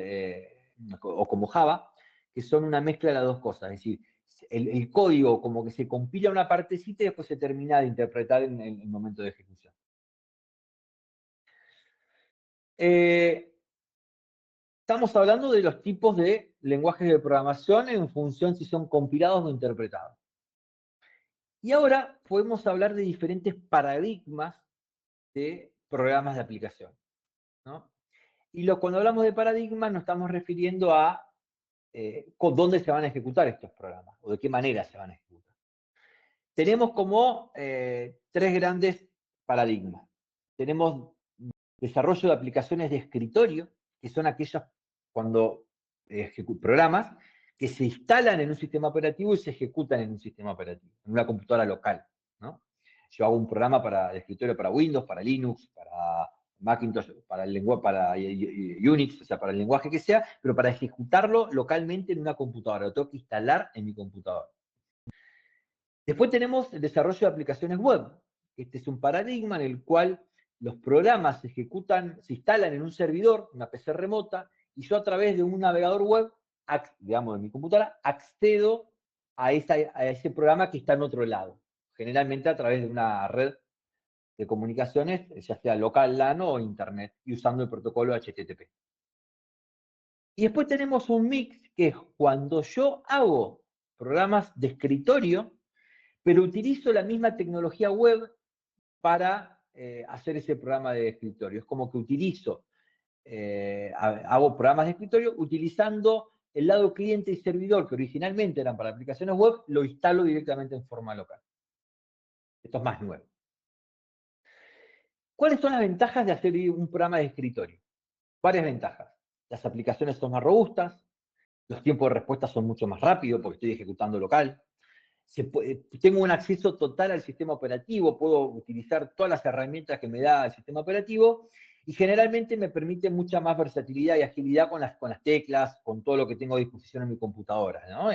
Speaker 1: o como Java, que son una mezcla de las dos cosas. Es decir, el código como que se compila una partecita y después se termina de interpretar en el momento de ejecución. Estamos hablando de los tipos de lenguajes de programación en función si son compilados o interpretados. Y ahora podemos hablar de diferentes paradigmas de programas de aplicación, ¿no? Y cuando hablamos de paradigmas nos estamos refiriendo a dónde se van a ejecutar estos programas o de qué manera se van a ejecutar. Tenemos como 3 grandes paradigmas. Tenemos desarrollo de aplicaciones de escritorio, que son aquellas cuando programas que se instalan en un sistema operativo y se ejecutan en un sistema operativo, en una computadora local, ¿no? Yo hago un programa de escritorio para Windows, para Linux, para Macintosh, para el lenguaje, para Unix, o sea, para el lenguaje que sea, pero para ejecutarlo localmente en una computadora, lo tengo que instalar en mi computadora. Después tenemos el desarrollo de aplicaciones web. Este es un paradigma en el cual los programas se ejecutan, se instalan en un servidor, una PC remota, y yo a través de un navegador web, digamos, de mi computadora, accedo a ese programa que está en otro lado. Generalmente a través de una red de comunicaciones, ya sea local, LAN o Internet, y usando el protocolo HTTP. Y después tenemos un mix, que es cuando yo hago programas de escritorio, pero utilizo la misma tecnología web para hacer ese programa de escritorio. Es como que hago programas de escritorio utilizando el lado cliente y servidor, que originalmente eran para aplicaciones web, lo instalo directamente en forma local. Esto es más nuevo. ¿Cuáles son las ventajas de hacer un programa de escritorio? Varias ventajas. Las aplicaciones son más robustas, los tiempos de respuesta son mucho más rápidos porque estoy ejecutando local. Tengo un acceso total al sistema operativo, puedo utilizar todas las herramientas que me da el sistema operativo y generalmente me permite mucha más versatilidad y agilidad con las teclas, con todo lo que tengo a disposición en mi computadora, ¿no?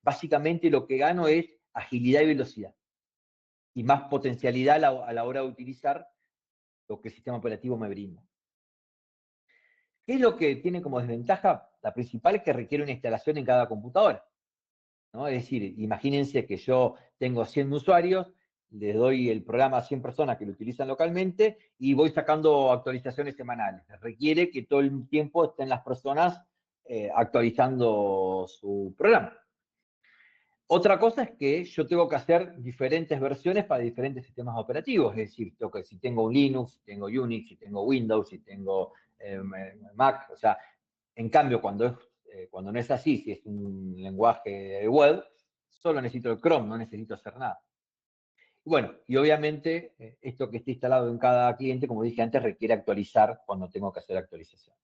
Speaker 1: Básicamente lo que gano es agilidad y velocidad y más potencialidad a la hora de utilizar lo que el sistema operativo me brinda. ¿Qué es lo que tiene como desventaja? La principal es que requiere una instalación en cada computadora, ¿no? Es decir, imagínense que yo tengo 100 usuarios, les doy el programa a 100 personas que lo utilizan localmente y voy sacando actualizaciones semanales. Requiere que todo el tiempo estén las personas actualizando su programa. Otra cosa es que yo tengo que hacer diferentes versiones para diferentes sistemas operativos, es decir, si tengo un Linux, si tengo Unix, si tengo Windows, si tengo Mac, o sea, en cambio, cuando no es así, si es un lenguaje web, solo necesito el Chrome, no necesito hacer nada. Bueno, y obviamente esto que esté instalado en cada cliente, como dije antes, requiere actualizar cuando tengo que hacer actualización.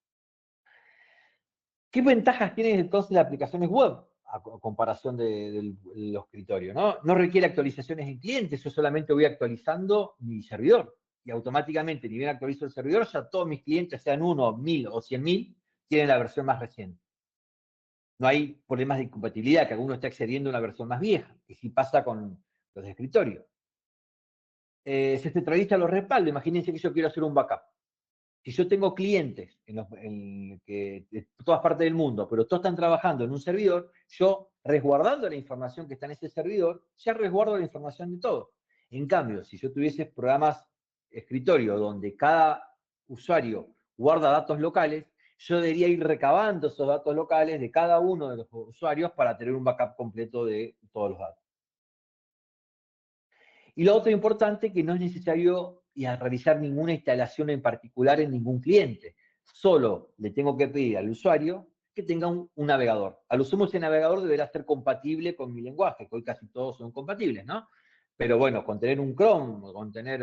Speaker 1: ¿Qué ventajas tienen entonces las aplicaciones web a comparación de los escritorios? No requiere actualizaciones en clientes, yo solamente voy actualizando mi servidor. Y automáticamente, ni bien actualizo el servidor, ya todos mis clientes, sean 1, 1000 o 100.000, tienen la versión más reciente. No hay problemas de incompatibilidad, que alguno esté accediendo a una versión más vieja, que sí pasa con los de escritorio. Se centraliza los respaldos. Imagínense que yo quiero hacer un backup. Si yo tengo clientes de todas partes del mundo, pero todos están trabajando en un servidor, yo, resguardando la información que está en ese servidor, ya resguardo la información de todo. En cambio, si yo tuviese programas escritorio donde cada usuario guarda datos locales, yo debería ir recabando esos datos locales de cada uno de los usuarios para tener un backup completo de todos los datos. Y lo otro importante es que no es necesario realizar ninguna instalación en particular en ningún cliente. Solo le tengo que pedir al usuario que tenga un navegador. A lo sumo ese navegador deberá ser compatible con mi lenguaje, que hoy casi todos son compatibles, ¿no? Pero bueno, con tener un Chrome, con tener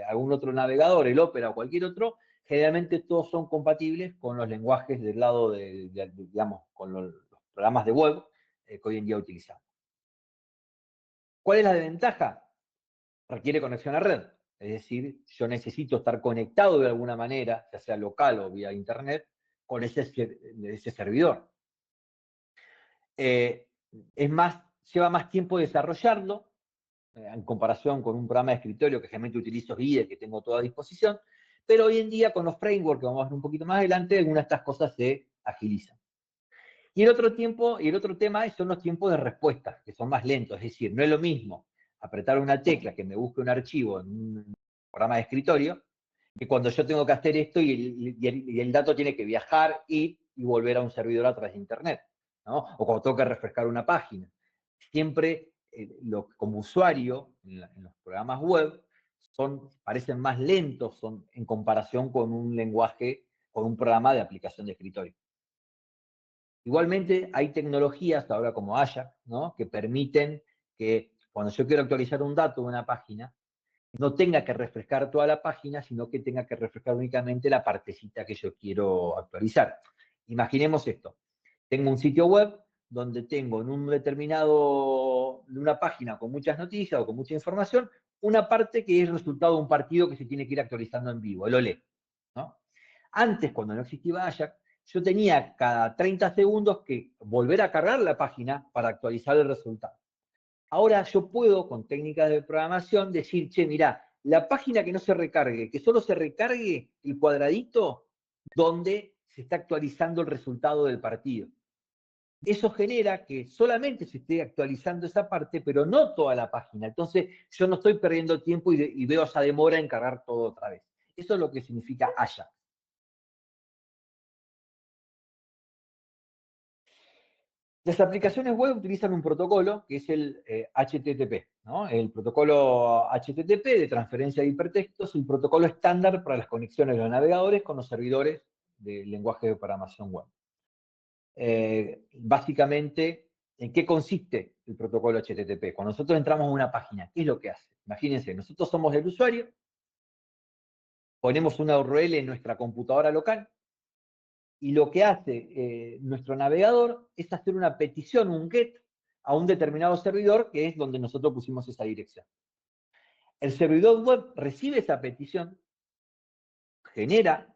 Speaker 1: algún otro navegador, el Opera o cualquier otro, generalmente todos son compatibles con los lenguajes del lado digamos, con los programas de web que hoy en día utilizamos. ¿Cuál es la desventaja? Requiere conexión a red. Es decir, yo necesito estar conectado de alguna manera, ya sea local o vía internet, con ese servidor. Lleva más tiempo desarrollarlo, en comparación con un programa de escritorio que generalmente utilizo IDE, que tengo toda a disposición, pero hoy en día con los frameworks, que vamos a ver un poquito más adelante, algunas de estas cosas se agilizan. Y el otro tema son los tiempos de respuesta, que son más lentos, es decir, no es lo mismo apretar una tecla que me busque un archivo en un programa de escritorio, que cuando yo tengo que hacer esto y el dato tiene que viajar y volver a un servidor a través de internet, ¿no? O cuando tengo que refrescar una página. Siempre, como usuario, en los programas web, parecen más lentos en comparación con un lenguaje, con un programa de aplicación de escritorio. Igualmente, hay tecnologías ahora como Ajax, ¿no? Que permiten que cuando yo quiero actualizar un dato de una página, no tenga que refrescar toda la página, sino que tenga que refrescar únicamente la partecita que yo quiero actualizar. Imaginemos esto. Tengo un sitio web donde tengo en un determinado, una página con muchas noticias o con mucha información, una parte que es el resultado de un partido que se tiene que ir actualizando en vivo, el OLE, ¿no? Antes, cuando no existía Ajax, yo tenía cada 30 segundos que volver a cargar la página para actualizar el resultado. Ahora yo puedo, con técnicas de programación, decir, che, mirá, la página que no se recargue, que solo se recargue el cuadradito donde se está actualizando el resultado del partido. Eso genera que solamente se esté actualizando esa parte, pero no toda la página. Entonces yo no estoy perdiendo tiempo y veo esa demora en cargar todo otra vez. Eso es lo que significa Ajax. Las aplicaciones web utilizan un protocolo que es el HTTP, ¿no? El protocolo HTTP de transferencia de hipertexto es el protocolo estándar para las conexiones de los navegadores con los servidores del lenguaje de programación web. Básicamente, ¿en qué consiste el protocolo HTTP? Cuando nosotros entramos a una página, ¿qué es lo que hace? Imagínense, nosotros somos el usuario, ponemos una URL en nuestra computadora local, y lo que hace nuestro navegador es hacer una petición, un GET, a un determinado servidor, que es donde nosotros pusimos esa dirección. El servidor web recibe esa petición, genera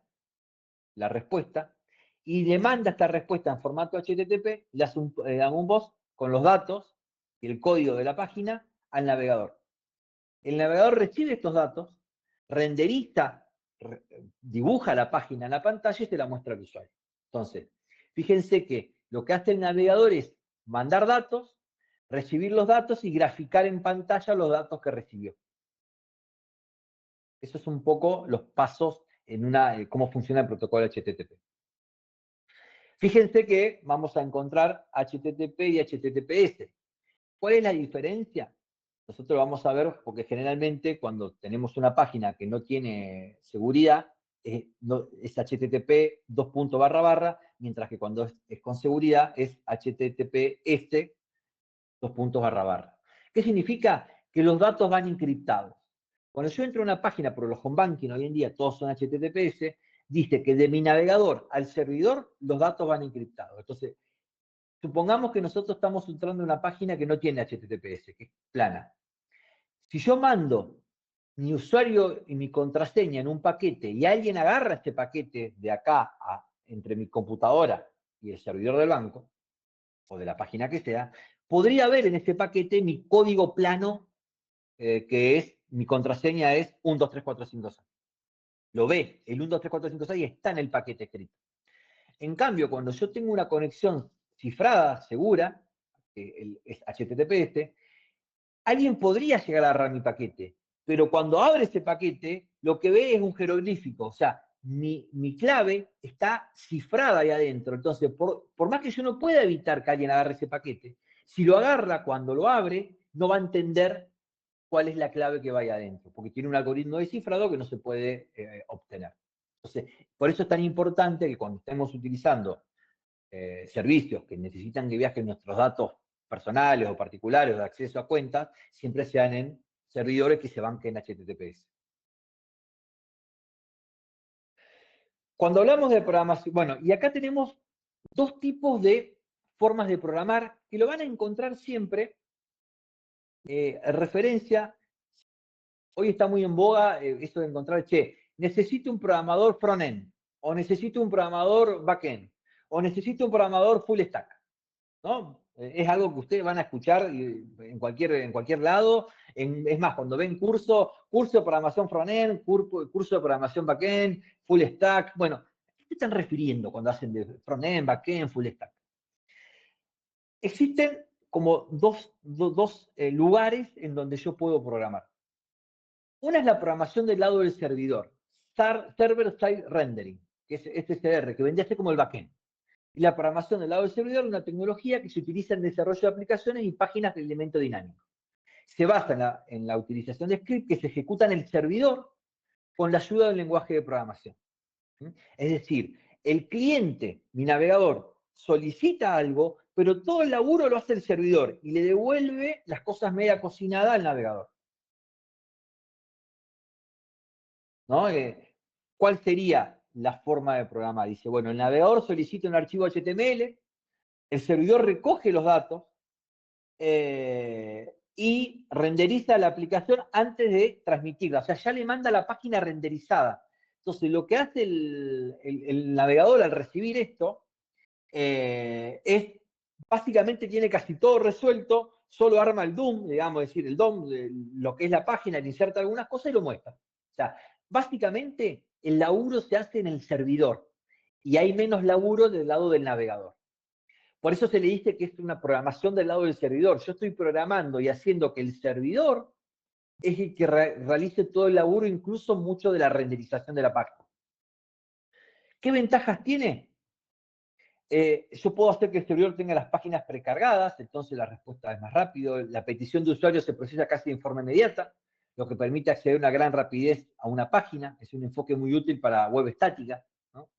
Speaker 1: la respuesta, y le manda esta respuesta en formato HTTP, le hace un post con los datos y el código de la página al navegador. El navegador recibe estos datos, renderiza, dibuja la página en la pantalla y se la muestra al usuario. Entonces, fíjense que lo que hace el navegador es mandar datos, recibir los datos y graficar en pantalla los datos que recibió. Eso es un poco los pasos en cómo funciona el protocolo HTTP. Fíjense que vamos a encontrar HTTP y HTTPS. ¿Cuál es la diferencia? Nosotros vamos a ver, porque generalmente cuando tenemos una página que no tiene seguridad, es HTTP // mientras que cuando es con seguridad es HTTPS // ¿Qué significa? Que los datos van encriptados. Cuando yo entro a una página, por los home banking hoy en día todos son HTTPS, dice que de mi navegador al servidor los datos van encriptados. Entonces, supongamos que nosotros estamos entrando en una página que no tiene HTTPS, que es plana. Si yo mando mi usuario y mi contraseña en un paquete y alguien agarra este paquete de acá entre mi computadora y el servidor del banco, o de la página que sea, podría ver en este paquete mi código plano, que es, mi contraseña es 1, 2, 3, 4, 5, 6. Lo ve, el 1, 2, 3, 4, 5, 6 está en el paquete escrito. En cambio, cuando yo tengo una conexión cifrada, segura, que es HTTPS, alguien podría llegar a agarrar mi paquete, pero cuando abre ese paquete, lo que ve es un jeroglífico, o sea, mi clave está cifrada ahí adentro. Entonces, por más que yo no pueda evitar que alguien agarre ese paquete, si lo agarra cuando lo abre, no va a entender cuál es la clave que va ahí adentro, porque tiene un algoritmo de cifrado que no se puede obtener. Entonces, por eso es tan importante que cuando estemos utilizando servicios que necesitan que viajen nuestros datos personales o particulares de acceso a cuentas, siempre sean en servidores que se banquen HTTPS. Cuando hablamos de programación, bueno, y acá tenemos dos tipos de formas de programar que lo van a encontrar siempre en referencia. Hoy está muy en boga esto de encontrar, che, necesito un programador front-end, o necesito un programador back-end, o necesito un programador full stack, ¿no? Es algo que ustedes van a escuchar en cualquier lado. Es más, cuando ven curso de programación front-end, curso de programación back-end, full stack, bueno, ¿a qué se están refiriendo cuando hacen de front-end, back-end, full stack? Existen como dos lugares en donde yo puedo programar. Una es la programación del lado del servidor, Server Side Rendering, que es SSR, que vendría a ser como el backend. Y la programación del lado del servidor es una tecnología que se utiliza en desarrollo de aplicaciones y páginas de elemento dinámico. Se basa en la utilización de scripts que se ejecutan en el servidor con la ayuda del lenguaje de programación. Es decir, el cliente, mi navegador, solicita algo, pero todo el laburo lo hace el servidor y le devuelve las cosas media cocinadas al navegador. ¿No? ¿Cuál sería la forma de programar? Dice, bueno, el navegador solicita un archivo HTML, el servidor recoge los datos y renderiza la aplicación antes de transmitirla. O sea, ya le manda la página renderizada. Entonces, lo que hace el navegador al recibir esto es, básicamente tiene casi todo resuelto, solo arma el DOM, digamos, es decir, el DOM, lo que es la página, le inserta algunas cosas y lo muestra. O sea, básicamente el laburo se hace en el servidor y hay menos laburo del lado del navegador. Por eso se le dice que es una programación del lado del servidor. Yo estoy programando y haciendo que el servidor es el que realice todo el laburo, incluso mucho de la renderización de la página. ¿Qué ventajas tiene? Yo puedo hacer que el servidor tenga las páginas precargadas, entonces la respuesta es más rápido, la petición de usuario se procesa casi de forma inmediata, lo que permite acceder a una gran rapidez a una página, es un enfoque muy útil para web estática, ¿no?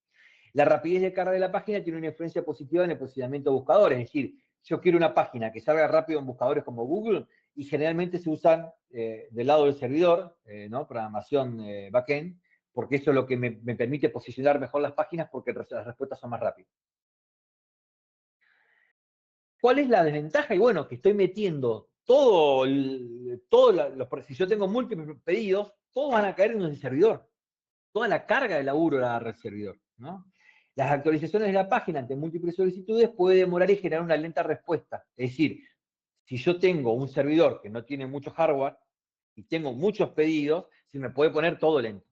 Speaker 1: La rapidez de carga de la página tiene una influencia positiva en el posicionamiento de buscadores, es decir, yo quiero una página que salga rápido en buscadores como Google, y generalmente se usan del lado del servidor, ¿no? Programación backend, porque eso es lo que me permite posicionar mejor las páginas porque las respuestas son más rápidas. ¿Cuál es la desventaja? Y bueno, que estoy metiendo si yo tengo múltiples pedidos, todos van a caer en el servidor. Toda la carga de laburo la agarra el servidor, ¿no? Las actualizaciones de la página ante múltiples solicitudes puede demorar y generar una lenta respuesta. Es decir, si yo tengo un servidor que no tiene mucho hardware y tengo muchos pedidos, se me puede poner todo lento.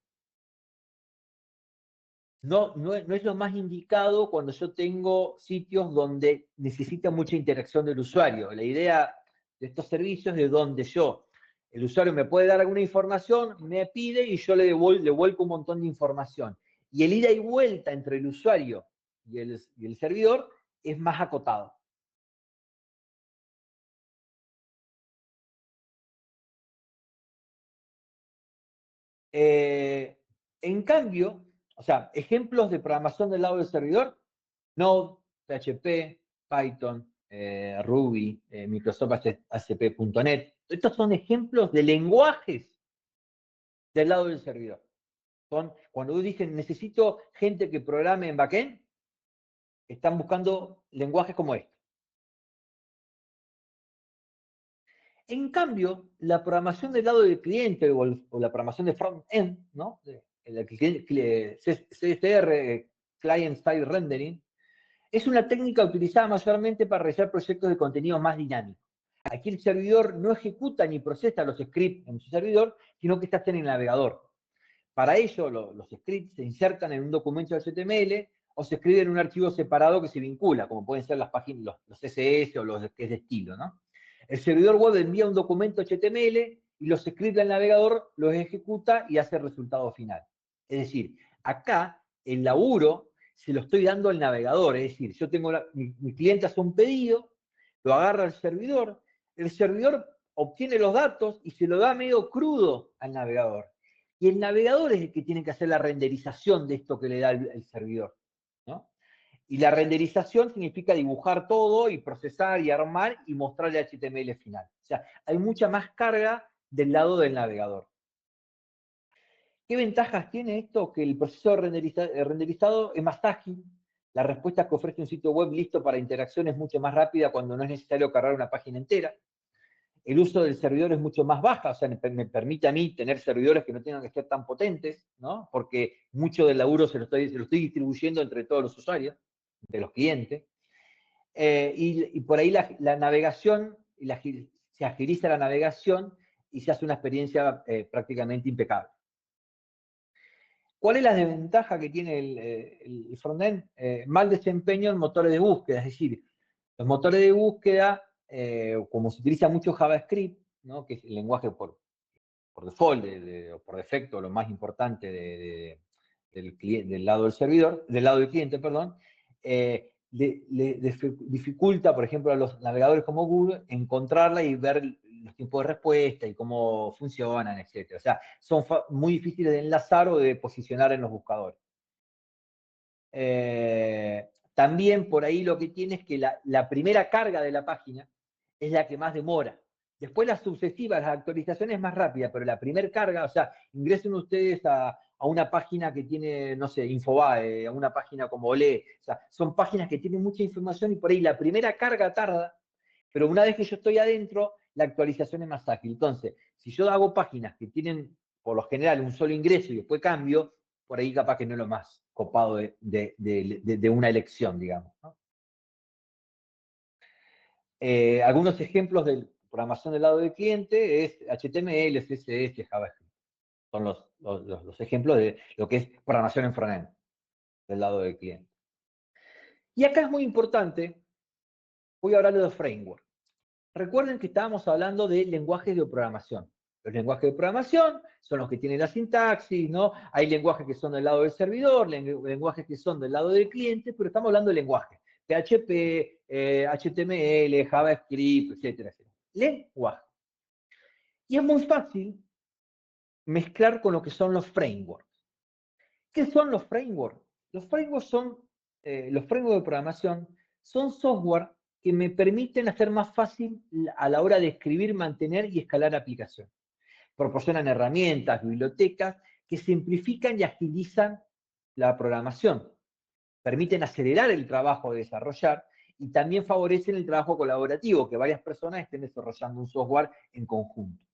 Speaker 1: No es lo más indicado cuando yo tengo sitios donde necesita mucha interacción del usuario. La idea de estos servicios es donde el usuario me puede dar alguna información, me pide y yo le vuelco un montón de información. Y el ida y vuelta entre el usuario y el servidor es más acotado. En cambio, o sea, ejemplos de programación del lado del servidor: Node, PHP, Python, Ruby, Microsoft ASP.NET. Estos son ejemplos de lenguajes del lado del servidor. Cuando dicen necesito gente que programe en backend, están buscando lenguajes como este. En cambio, la programación del lado del cliente o la programación de front-end, ¿no? CSR, Client Side Rendering, es una técnica utilizada mayormente para realizar proyectos de contenido más dinámicos. Aquí el servidor no ejecuta ni procesa los scripts en su servidor, sino que está en el navegador. Para ello, los scripts se insertan en un documento HTML o se escriben en un archivo separado que se vincula, como pueden ser las páginas, los CSS o los que es de estilo, ¿no? El servidor web envía un documento HTML y los scripts del navegador los ejecuta y hace el resultado final. Es decir, acá el laburo se lo estoy dando al navegador, es decir, yo tengo mi cliente hace un pedido, lo agarra el servidor obtiene los datos y se lo da medio crudo al navegador. Y el navegador es el que tiene que hacer la renderización de esto que le da el servidor, ¿no? Y la renderización significa dibujar todo y procesar y armar y mostrar el HTML final. O sea, hay mucha más carga del lado del navegador. ¿Qué ventajas tiene esto? Que el proceso renderizado es más ágil, la respuesta que ofrece un sitio web listo para interacción es mucho más rápida cuando no es necesario cargar una página entera. El uso del servidor es mucho más baja, o sea, me permite a mí tener servidores que no tengan que ser tan potentes, ¿no? Porque mucho del laburo se lo estoy distribuyendo entre todos los usuarios, entre los clientes. Y por ahí la navegación, se agiliza la navegación y se hace una experiencia prácticamente impecable. ¿Cuál es la desventaja que tiene el frontend? Mal desempeño en motores de búsqueda, es decir, los motores de búsqueda, como se utiliza mucho JavaScript, ¿no? Que es el lenguaje por default, o por defecto, lo más importante del lado del servidor, del lado del cliente, perdón, le dificulta, por ejemplo, a los navegadores como Google encontrarla y ver los tiempos de respuesta y cómo funcionan, etc. O sea, son muy difíciles de enlazar o de posicionar en los buscadores. También por ahí lo que tiene es que la primera carga de la página es la que más demora. Después las sucesivas, las actualizaciones es más rápida, pero la primera carga, o sea, ingresen ustedes a a una página que tiene, no sé, Infobae, a una página como Olé. O sea, son páginas que tienen mucha información y por ahí la primera carga tarda, pero una vez que yo estoy adentro, la actualización es más ágil. Entonces, si yo hago páginas que tienen, por lo general, un solo ingreso y después cambio, por ahí capaz que no es lo más copado de una elección, digamos, ¿no? Algunos ejemplos de programación del lado del cliente es HTML, CSS, JavaScript. Son los ejemplos de lo que es programación en frontend del lado del cliente. Y acá es muy importante, voy a hablar de los frameworks. Recuerden que estábamos hablando de lenguajes de programación. Los lenguajes de programación son los que tienen la sintaxis, ¿no? Hay lenguajes que son del lado del servidor, lenguajes que son del lado del cliente, pero estamos hablando de lenguajes. PHP, HTML, JavaScript, etcétera, etcétera. Lenguaje. Y es muy fácil mezclar con lo que son los frameworks. ¿Qué son los frameworks? Los frameworks son, los frameworks de programación son software que me permiten hacer más fácil a la hora de escribir, mantener y escalar aplicaciones. Proporcionan herramientas, bibliotecas que simplifican y agilizan la programación. Permiten acelerar el trabajo de desarrollar y también favorecen el trabajo colaborativo, que varias personas estén desarrollando un software en conjunto.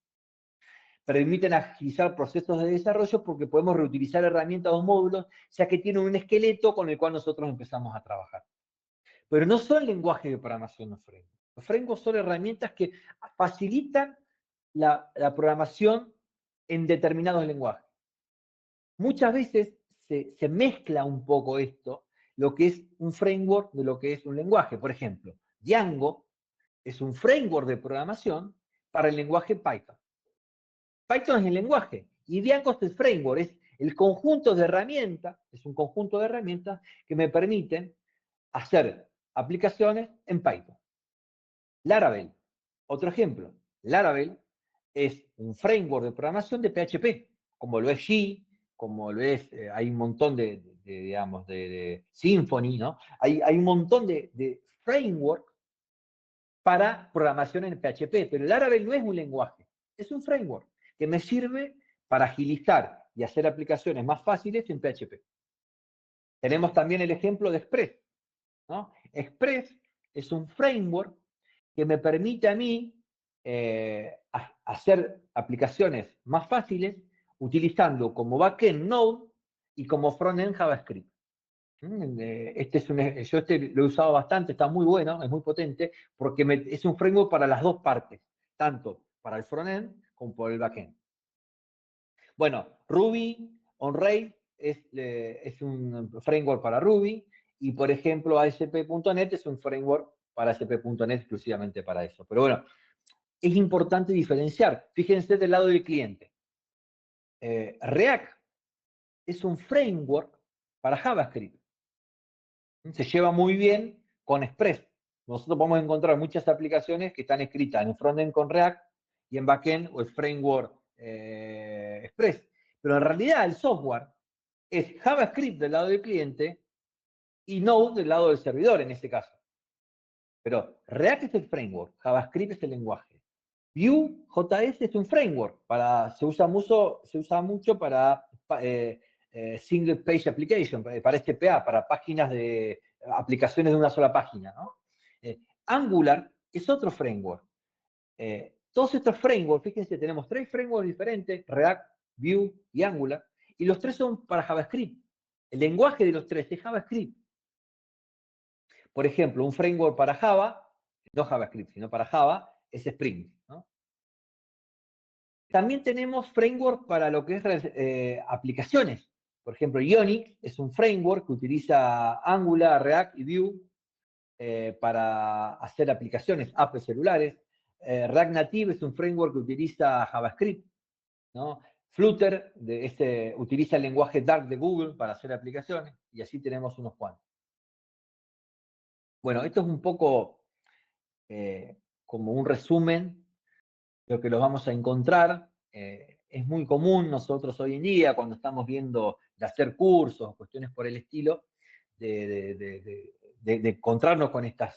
Speaker 1: Permiten agilizar procesos de desarrollo porque podemos reutilizar herramientas o módulos, ya que tienen un esqueleto con el cual nosotros empezamos a trabajar. Pero no son lenguajes de programación los frameworks. Los frameworks son herramientas que facilitan la programación en determinados lenguajes. Muchas veces se mezcla un poco esto, lo que es un framework de lo que es un lenguaje. Por ejemplo, Django es un framework de programación para el lenguaje Python. Python es el lenguaje y Django es el framework, es el conjunto de herramientas, es un conjunto de herramientas que me permiten hacer aplicaciones en Python. Laravel, otro ejemplo. Laravel es un framework de programación de PHP, como lo es G, como lo es, hay un montón digamos, de Symfony, ¿no? Hay un montón de framework para programación en PHP, pero Laravel no es un lenguaje, es un framework que me sirve para agilizar y hacer aplicaciones más fáciles en PHP. Tenemos también el ejemplo de Express, ¿no? Express es un framework que me permite a mí hacer aplicaciones más fáciles utilizando como backend Node y como frontend JavaScript. Yo lo he usado bastante, está muy bueno, es muy potente, porque es un framework para las dos partes, tanto para el frontend como para el backend. Bueno, Ruby on Rails es un framework para Ruby, y por ejemplo ASP.NET es un framework para ASP.NET exclusivamente para eso. Pero bueno, es importante diferenciar. Fíjense del lado del cliente. React es un framework para JavaScript. Se lleva muy bien con Express. Nosotros podemos encontrar muchas aplicaciones que están escritas en frontend con React y en backend o el framework Express. Pero en realidad el software es JavaScript del lado del cliente y Node del lado del servidor en este caso. Pero React es el framework, JavaScript es el lenguaje. Vue.js es un framework, se usa mucho para Single Page Application, para SPA, para páginas de aplicaciones de una sola página, ¿no? Angular es otro framework. Todos estos frameworks, fíjense, tenemos 3 frameworks diferentes, React, Vue y Angular, y los 3 son para JavaScript. El lenguaje de los 3 es JavaScript. Por ejemplo, un framework para Java, no JavaScript, sino para Java, es Spring, ¿no? También tenemos framework para lo que es aplicaciones. Por ejemplo, Ionic es un framework que utiliza Angular, React y Vue para hacer aplicaciones, apps celulares. React Native es un framework que utiliza JavaScript, ¿no? Flutter utiliza el lenguaje Dart de Google para hacer aplicaciones, y así tenemos unos cuantos. Bueno, esto es un poco como un resumen de lo que los vamos a encontrar. Es muy común nosotros hoy en día, cuando estamos viendo de hacer cursos, cuestiones por el estilo, de encontrarnos con estos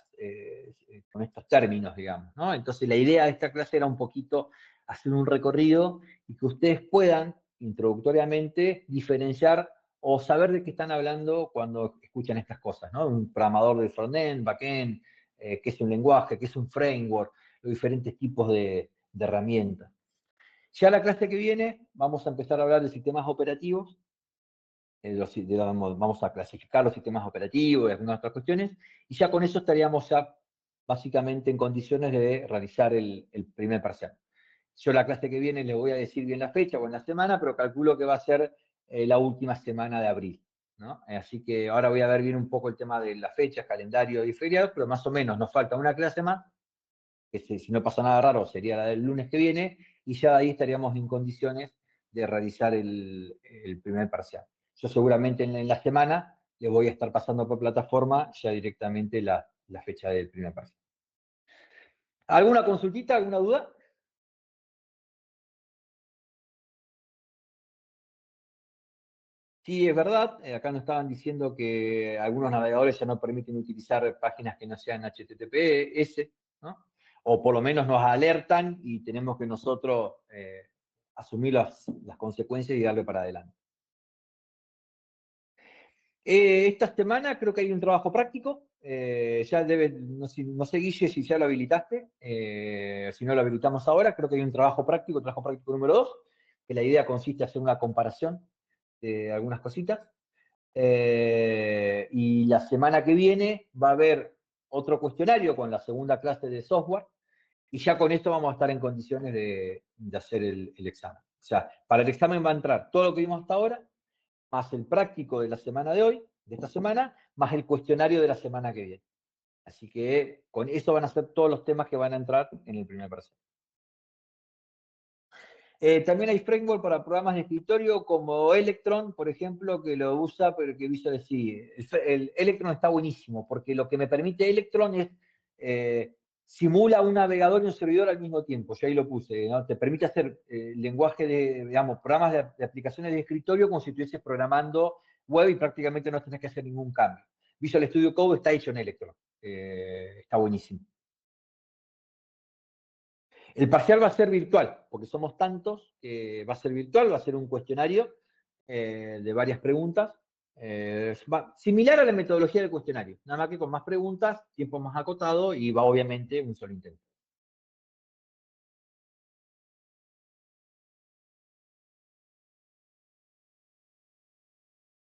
Speaker 1: términos, digamos, ¿no? Entonces la idea de esta clase era un poquito hacer un recorrido y que ustedes puedan introductoriamente diferenciar o saber de qué están hablando cuando escuchan estas cosas, ¿no? Un programador de frontend, backend, qué es un lenguaje, qué es un framework, los diferentes tipos de herramientas. Ya la clase que viene vamos a empezar a hablar de sistemas operativos, vamos a clasificar los sistemas operativos y algunas otras cuestiones, y ya con eso estaríamos ya básicamente en condiciones de realizar el primer parcial. Yo la clase que viene les voy a decir bien la fecha o en la semana, pero calculo que va a ser la última semana de abril, ¿no? Así que ahora voy a ver bien un poco el tema de las fechas, calendario y feriados, pero más o menos nos falta una clase más, que si no pasa nada raro sería la del lunes que viene, y ya ahí estaríamos en condiciones de realizar el primer parcial. Yo seguramente en la semana les voy a estar pasando por plataforma ya directamente la fecha del primer parcial. ¿Alguna consultita, alguna duda? Sí, es verdad, acá nos estaban diciendo que algunos navegadores ya no permiten utilizar páginas que no sean HTTPS, ¿no? O por lo menos nos alertan y tenemos que nosotros asumir las consecuencias y darle para adelante. Esta semana creo que hay un trabajo práctico, ya no sé Guille si ya lo habilitaste, si no lo habilitamos ahora, creo que hay un trabajo práctico número 2, que la idea consiste en hacer una comparación de algunas cositas. Y la semana que viene va a haber otro cuestionario con la segunda clase de software, y ya con esto vamos a estar en condiciones de hacer el examen. O sea, para el examen va a entrar todo lo que vimos hasta ahora, más el práctico de la semana de hoy, de esta semana, más el cuestionario de la semana que viene. Así que con eso van a ser todos los temas que van a entrar en el primer parcial. También hay framework para programas de escritorio como Electron, por ejemplo, que lo usa, pero que Visual sigue. El Electron está buenísimo, porque lo que me permite Electron es simula un navegador y un servidor al mismo tiempo. Yo ahí lo puse, ¿no? Te permite hacer lenguaje digamos, programas de aplicaciones de escritorio como si estuvieses programando web y prácticamente no tenés que hacer ningún cambio. Visual Studio Code está hecho en Electron. Está buenísimo. El parcial va a ser virtual, porque somos tantos, va a ser virtual, va a ser un cuestionario de varias preguntas, similar a la metodología del cuestionario, nada más que con más preguntas, tiempo más acotado y va obviamente un solo intento.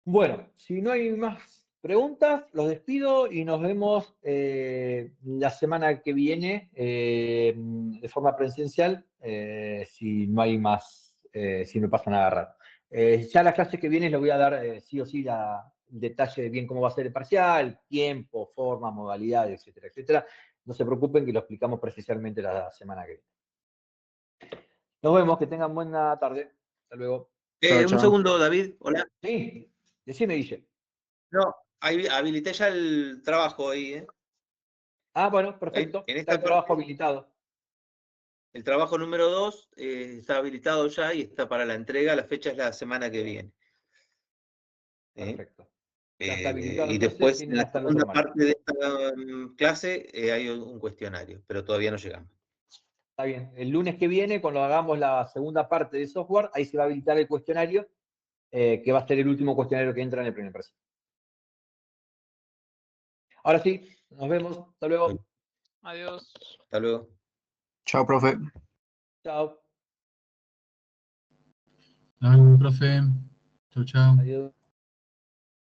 Speaker 1: Bueno, si no hay más preguntas, los despido y nos vemos la semana que viene de forma presencial, si no hay más, si no pasa nada raro. Ya las clases que vienen les voy a dar sí o sí el detalle de bien cómo va a ser el parcial, tiempo, forma, modalidad, etcétera, etcétera. No se preocupen que lo explicamos presencialmente la semana que viene. Nos vemos, que tengan buena tarde. Hasta luego.
Speaker 2: Chao,
Speaker 5: Un
Speaker 2: chao.
Speaker 5: segundo, David. Hola.
Speaker 1: Sí, decime, Guille.
Speaker 5: No, habilité ya el trabajo ahí, ¿eh?
Speaker 1: Ah, bueno, perfecto.
Speaker 5: En
Speaker 1: Está
Speaker 5: esta
Speaker 1: el trabajo
Speaker 5: parte,
Speaker 1: habilitado.
Speaker 5: el trabajo número 2 está habilitado ya y está para la entrega. La fecha es la semana que viene.
Speaker 1: Perfecto. Ya está habilitado,
Speaker 5: Y
Speaker 1: entonces
Speaker 5: después, en
Speaker 1: tienen
Speaker 5: la
Speaker 1: hasta el otro
Speaker 5: segunda
Speaker 1: martes.
Speaker 5: parte de esta clase, hay un cuestionario, pero todavía no llegamos.
Speaker 1: Está bien. El lunes que viene, cuando hagamos la segunda parte de software, ahí se va a habilitar el cuestionario, que va a ser el último cuestionario que entra en el primer parcial. Ahora sí, nos vemos. Hasta luego.
Speaker 6: Adiós.
Speaker 5: Hasta luego.
Speaker 4: Chao, profe.
Speaker 1: Chao.
Speaker 7: Chao, profe. Chao, chao.
Speaker 1: Adiós.